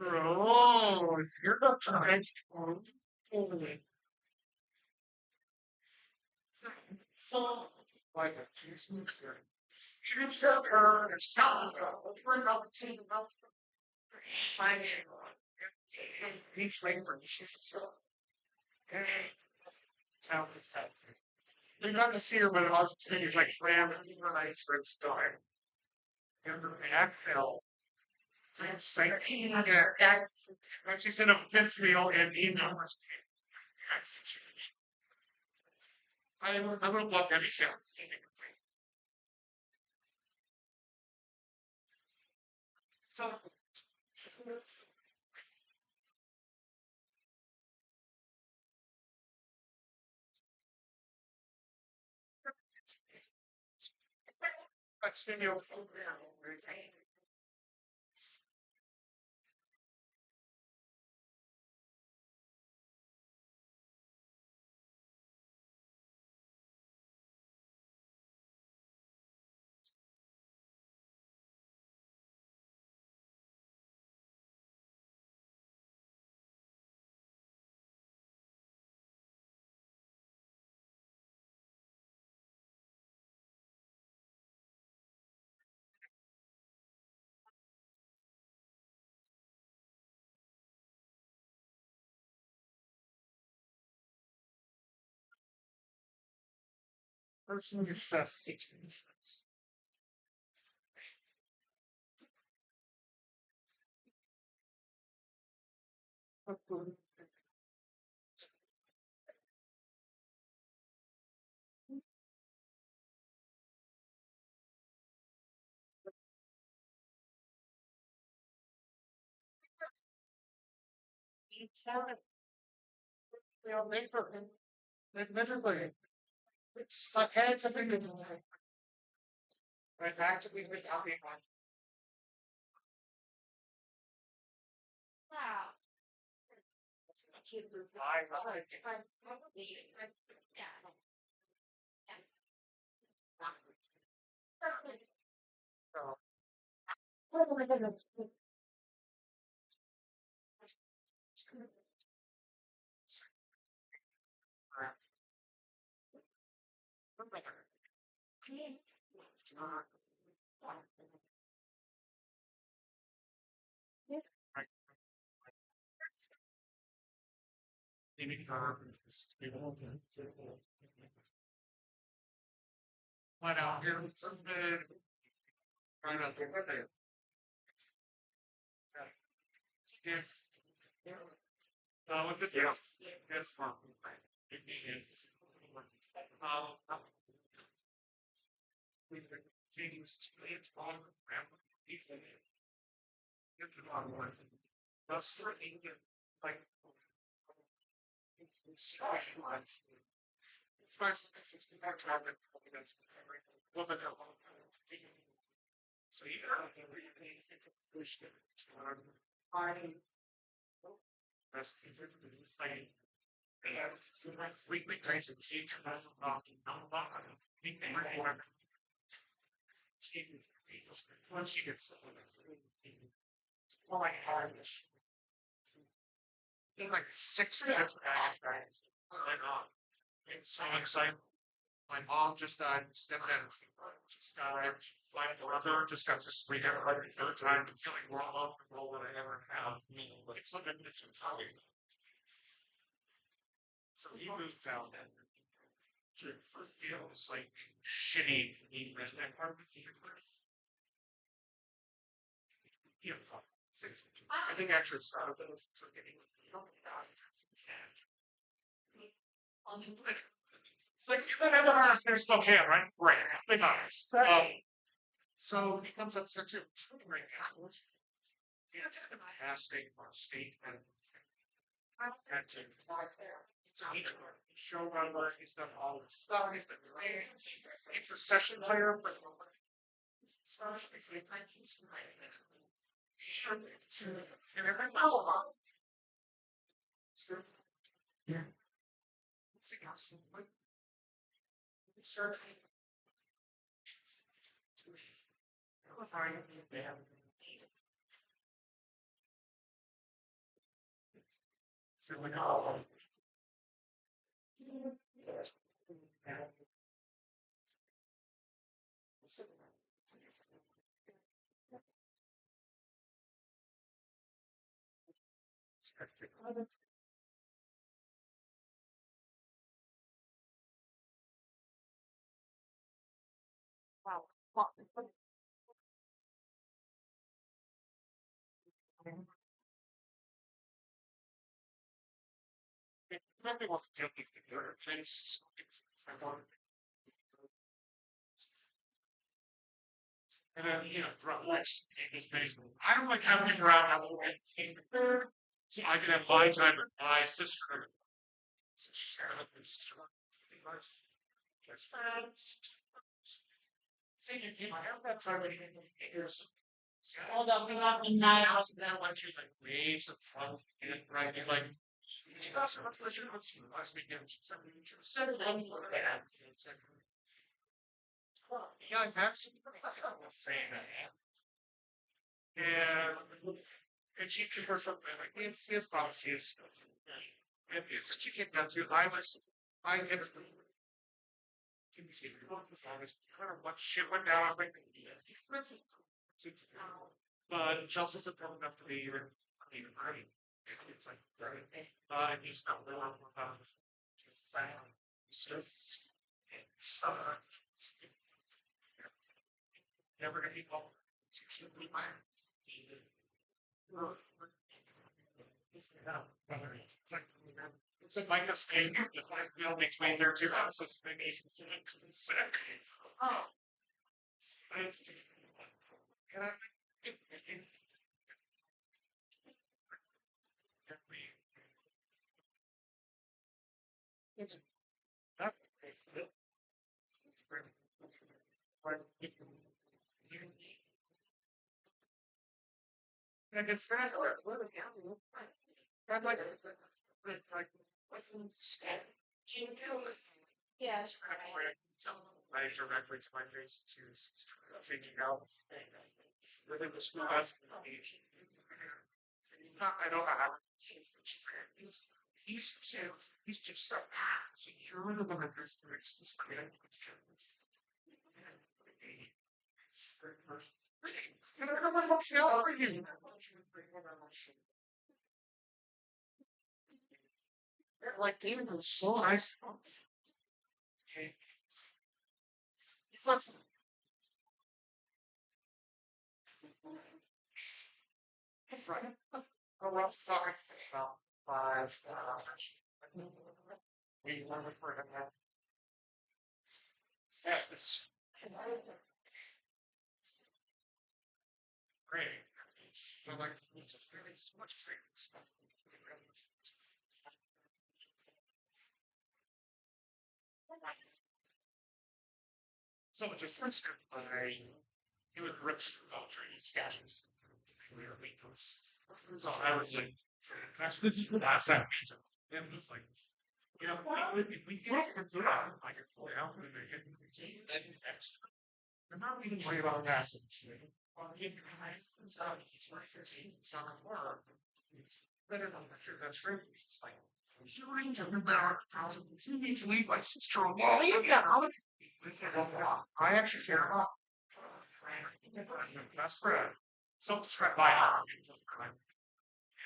Oh, you're not trying. So, like a two smooth here. You can show her herself. We're about to take about find each flavor. Town itself. They're not to see her, but I was saying it's like ram and nice red star. And the backfill. Same and she's in a fifth wheel and email. I'm gonna block any chance. So. Continue. Person assess situations. You know, admittedly, it's like had something to do with it. Right back to we would not be on. Wow. Went out here, right out there. Yes. With the yes, we continues to its on people. Get the bottom line. Thus, like, it's specialized. It's nice to see more time than against everything. So you have to really it's a push finding rest is like it's a nice weekly trace of each of us talking on the bottom. Once you get someone it's more like harvest. I think like 6 minutes guys. It's so exciting. My mom just died, stepdad just died, my brother just got this weekend like the third time killing roll that I ever have. It's like a different time. So he moved out to first feels like shitty that part of the universe. Yeah, I think actually started those getting it's like you don't have the harness, there's still can, right? Right. Big honest. So he comes up to right afterwards. He had to pass state and so he show around where he's done all the stuff. It's a session player, but yeah. Nobody wants to jump into the dirt. And then, drug less in this space. I don't like having him around all the way in the third. So I can have my time with my sister. Best friends. See, I have that time when here's Hold up, we got the nine. house and then went to like waves of fun and right and like last weekend yeah, I've absolutely saying that. And she prefers something like his policy is and it's such a kid down to I get can be seen as long as kind of what shit went down. I was like, it's expensive. But Chelsea's a problem enough to be even great. It's like, and he's not really it's just stuff. Never gonna be called. It's like Micah State, the field between their two houses, maybe he's sick. Oh, it's just. Can I? That is it. And it's not I'm like, Yes. I directly to my face to figuring out whether the school has I don't know how he's just so you're the one that goes through this and I don't want to help for you. Like, dude, it was so nice. Okay. He's not. That's right. Well, let's talk about 5 we want to put that. That's this. Great. But like, it's just really so much great stuff. So it just starts by he was rich culture, he sketches. So I was like, actually, this is the last time we and it was like, if we get to consider like a full outfit and then extra. I'm not even worried about that. It's better than the shit that's true. It's like, you need to remember, you need to leave my sister alone. I actually care about best friend. Self-described by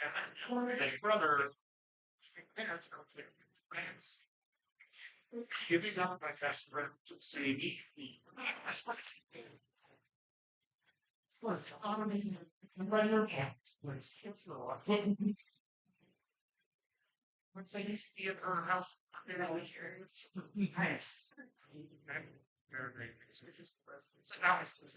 and his brother giving up my best friend to save me. Once I used to be at her house, nice. So now it's like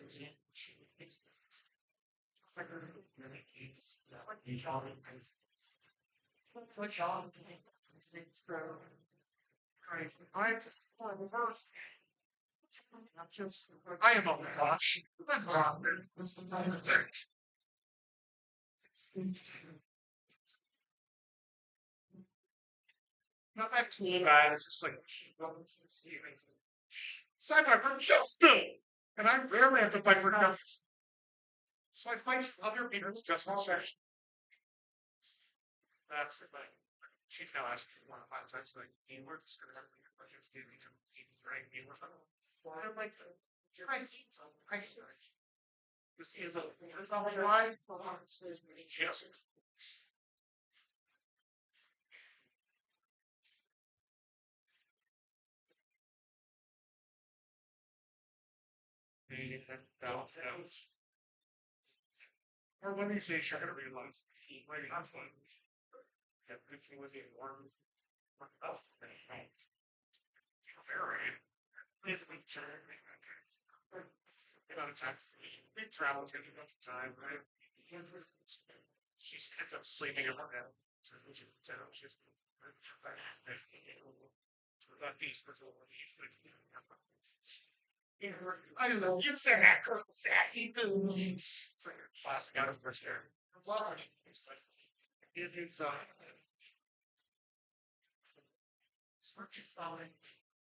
I just reverse. I am a watch. Not that too bad. It's just like sci-fi for justice, and I rarely have to fight for justice. So I fight other people's justice session. That's the thing. She's now asking 1 or 5 times like, "Hey, we're just gonna have to make questions, give me some keys, right?" I'm like, I this is a why just or when they say you're gonna realize maybe I'm fine. If she was the one We've traveled here enough time, right? She ends up sleeping in her bed. I don't know. You said that girl Sacky boo. It's like a classic out of first year. It's smart just falling.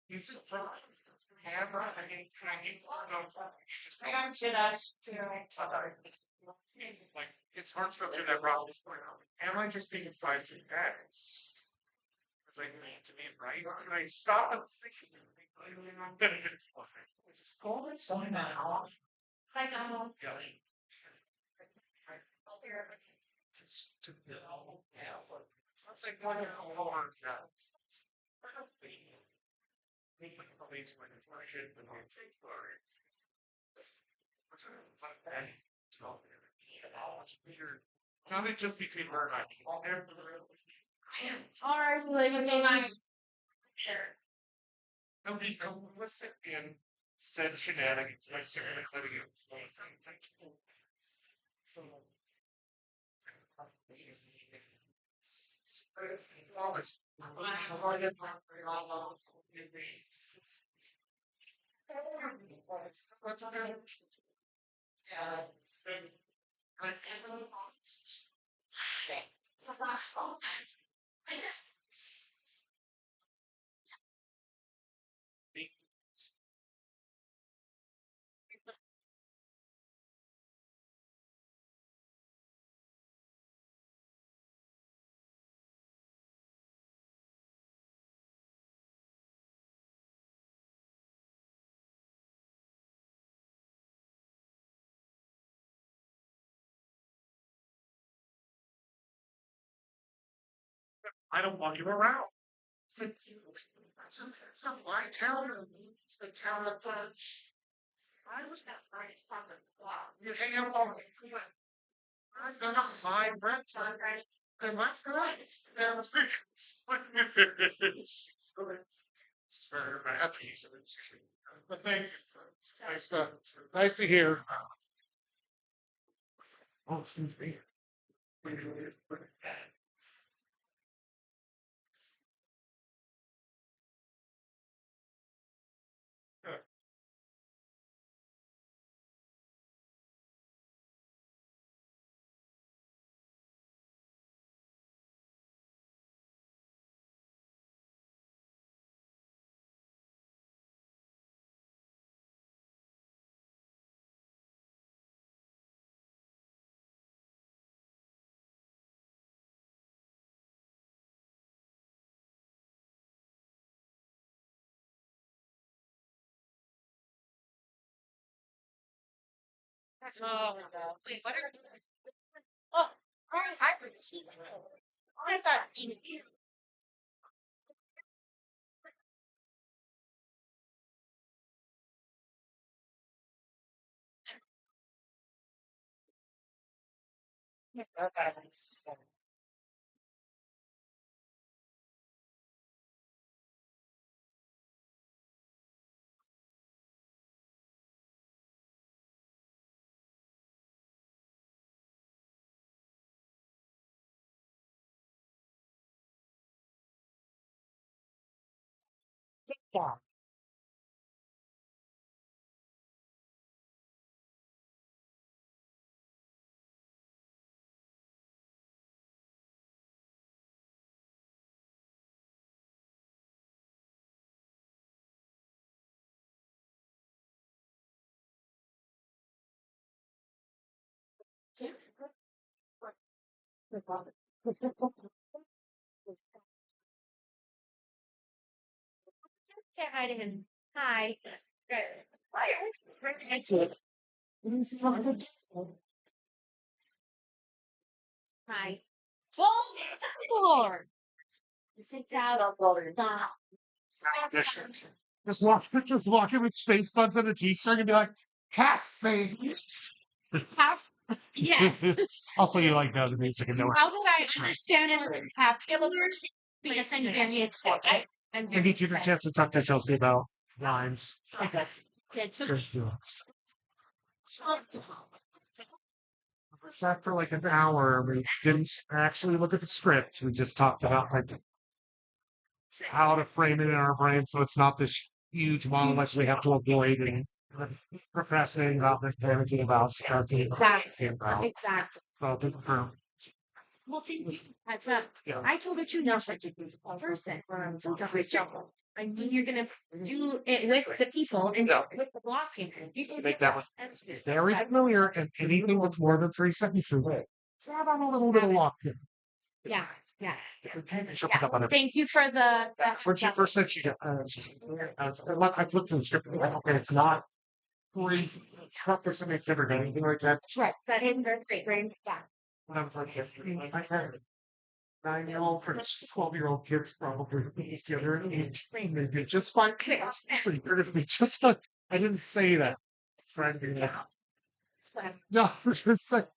He's a pro. Camera, like it's hard to go through that process. Am I just being 5 feet back? It's like to me, right? And I stop and think. It's cold. It's so now. I don't know. It's to the it's like one hard not it just between her and I. Alright, like it's so nice. Nobody complicit in said shenanigans by Sarah letting you. I don't want you around. It's not my town. It's the town of Punch. I was that friend's fucking flop. You hang out all the time. They're not my friends. They're my friends. They're it's very happy. But thank you. It's nice to hear. Oh, excuse me. Oh my god. Wait, what are oh, very hybrid. I thought you. Okay. Yeah. Say hi to him. Hi. Good. Hi. Lord. Sits out. Stop. Just walking with space buds and a G-string and be like, cast me. Half. Yes. Also, you like know the music and know How would I understand what is happening? Yes, I'm very excited. I'm If very you get a chance to talk to Chelsea about lines. excited. So, Just do it. We sat for like an hour. We didn't actually look at the script. We just talked about like how to frame it in our brain so it's not this huge monologue we have to avoid and procrastinating about and panicking about starting about. exactly. Well, thank you. Heads up. Yeah. I told her to know such a beautiful person for some trouble. I mean, you're gonna do it with the people and with the blocking. You can Make that one very familiar, and anything that's more than 3 sentences. So I'm a little bit of lock here. Yeah, yeah. She'll pick up on it. Thank you for the. When she first said she got, I looked at the script, and okay, it's not crazy. Not for somebody that's ever done anything like that. Right, that is great, right? Yeah. When I was like, I had a 9-year-old for 12-year-old kids probably these together maybe just fine. So you're gonna be just fine. I didn't say that. Trying to do that. No, it's like,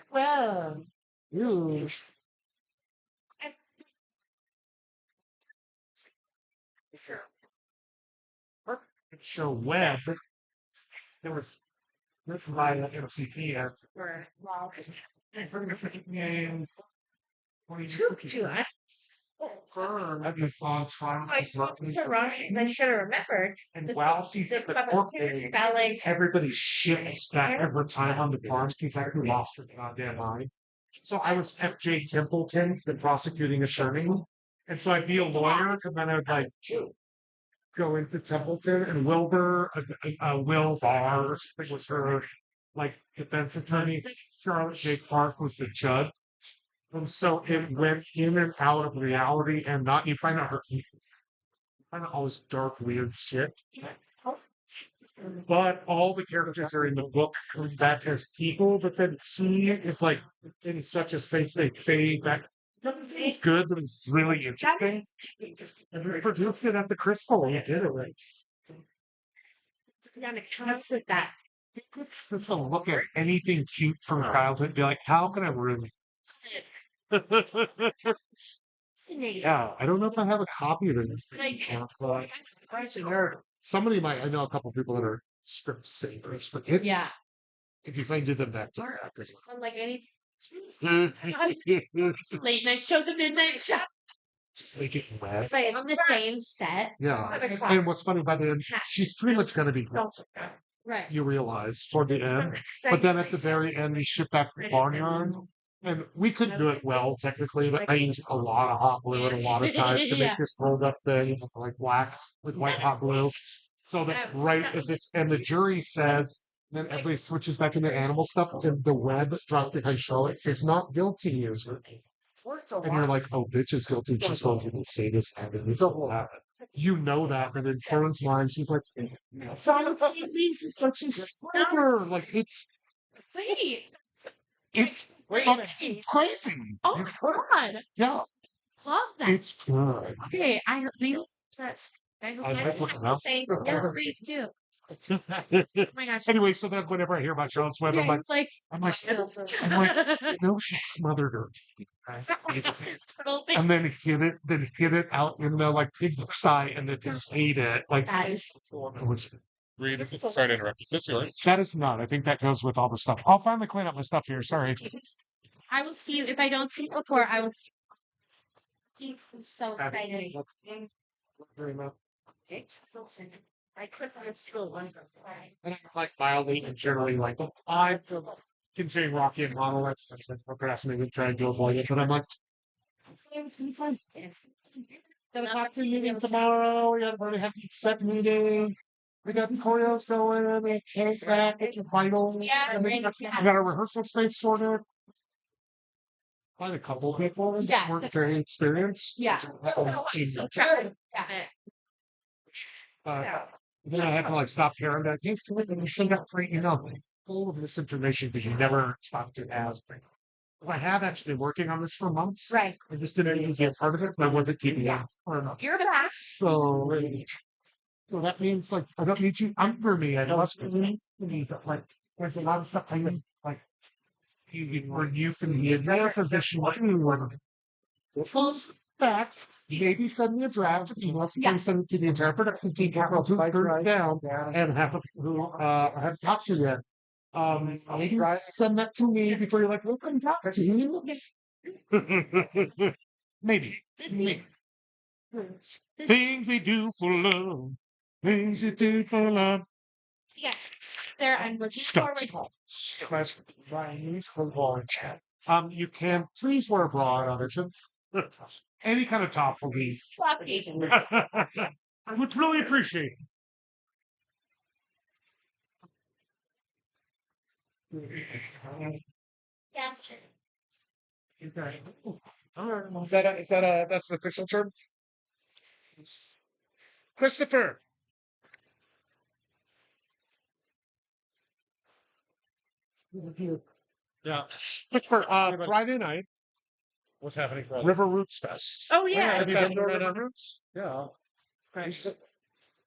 well, you. Show web. There was written by the MCT and I've been following trying I should have remembered. and while she's at the court meeting, everybody shits that every time on the farm. She's actually lost her goddamn mind. So I was FJ Templeton, the prosecuting attorney. And so I'd be a lawyer, and then I'd like go into Templeton and Wilbur, Will Barr, I think was her like defense attorney. Charlotte J. Clark was the judge. And so it went in and out of reality and not, you find out all this dark, weird shit. But all the characters are in the book come back as people, but then she is like in such a space they say that it's good, but it's really interesting. And we produced it at the Crystal. We did it right. With that. Just to look at anything cute from childhood and be like, how can I ruin it? Yeah, I don't know if I have a copy of it. Somebody might, I know a couple people that are script savers, but it's, Yeah. if you find them back to I'm like any late night show, the midnight show. just make it wet. Right, on the same set. Yeah. And what's funny by the end, she's pretty much going to be Right. you realize toward the end. But then at the very end, we ship back to the barnyard. And we couldn't do it well, technically, but I used a lot of hot glue and a lot of time to make this rolled up thing, like black with white hot glue. So that right as it's, and the jury says, then everybody switches back into animal stuff, and the web dropped behind Charlotte says, not guilty is. And you're like, oh, bitch is guilty. She's going to say this happened. This will happen. You know that, and then Fern's line, she's like, Charlotte is like she's super. Like it's fucking crazy. Oh God. Yeah, Love that. it's good. Okay, I think that's I might look it up. yeah, please do. Oh my gosh. Anyway, so then whenever I hear about Charlotte's Web, Yeah, I'm like, it's like I'm like, no, she smothered her. And then hid it out in the like pig sty, and then just ate it. Like that is Reed, sorry to interrupt. Is this yours? that is not. I think that goes with all the stuff. I'll finally clean up my stuff here. Sorry. I will see you if I don't see you before. I will see you. I'm so excited. Very much. I could have still And I'm like mildly and generally like, I can say Rocky and Monolith. I'm procrastinating, trying to avoid it, but I'm like, it's gonna be fun. Gonna talk to you meeting tomorrow. We gotta have a set meeting. We got choreos going. We have back. It's vital. Yeah, We got a rehearsal space sorted. Find a couple of people Yeah. that weren't very experienced. Yeah. So, Try. then I had to like stop caring that hey, you still got free, full of misinformation because you never stopped to ask. Well, I have actually been working on this for months. Right. I just didn't even get part of it, but I wasn't keeping up. You're fast. So that means like I don't need you. I'm for me. I know it's for me, but like there's a lot of stuff I need, like where you can be in their position too. Well, back, maybe send me a draft of emails before you send it to the entire production team. Capital to turn it down and have who have talked to you yet. Maybe send that to me before you're like, look, I'm talking to you. Maybe. Things we do for love. Things we do for love. Yes, there. I'm looking Stop. forward. You can please wear a bra on auditions. Any kind of top will be. Sloppy. I would really appreciate it. Yes. That's an official term? Christopher. Yeah. Christopher, Friday night, What's happening? Friday? River Roots Fest. Oh yeah. Have you been to happening River Roots? Yeah.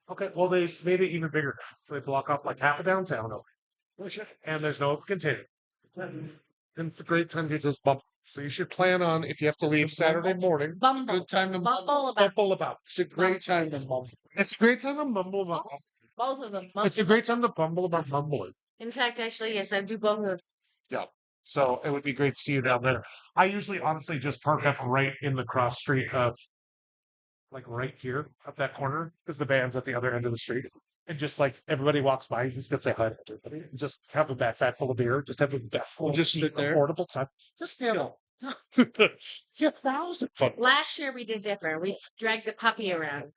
Okay, well, they made it even bigger. So they block off like half of downtown over. And there's no open container. And it's a great time to just bump. So you should plan on, if you have to leave Saturday morning, Bumble. Good time to Bumble about bumble about. It's a great time to mumble. It's a great time to mumble about. both of them. It's a great time to bumble about mumbling. In fact, actually, yes, I do both of them. Yeah. So it would be great to see you down there. I usually honestly just park up right in the cross street of like right here up that corner because the band's at the other end of the street. And just like everybody walks by, you just gonna say hi to everybody. And just have a backpack full of beer. Just have a backpack full of Just sit there. affordable time. Just stand up. It's 1,000 fun. Last year we did different. We dragged the puppy around.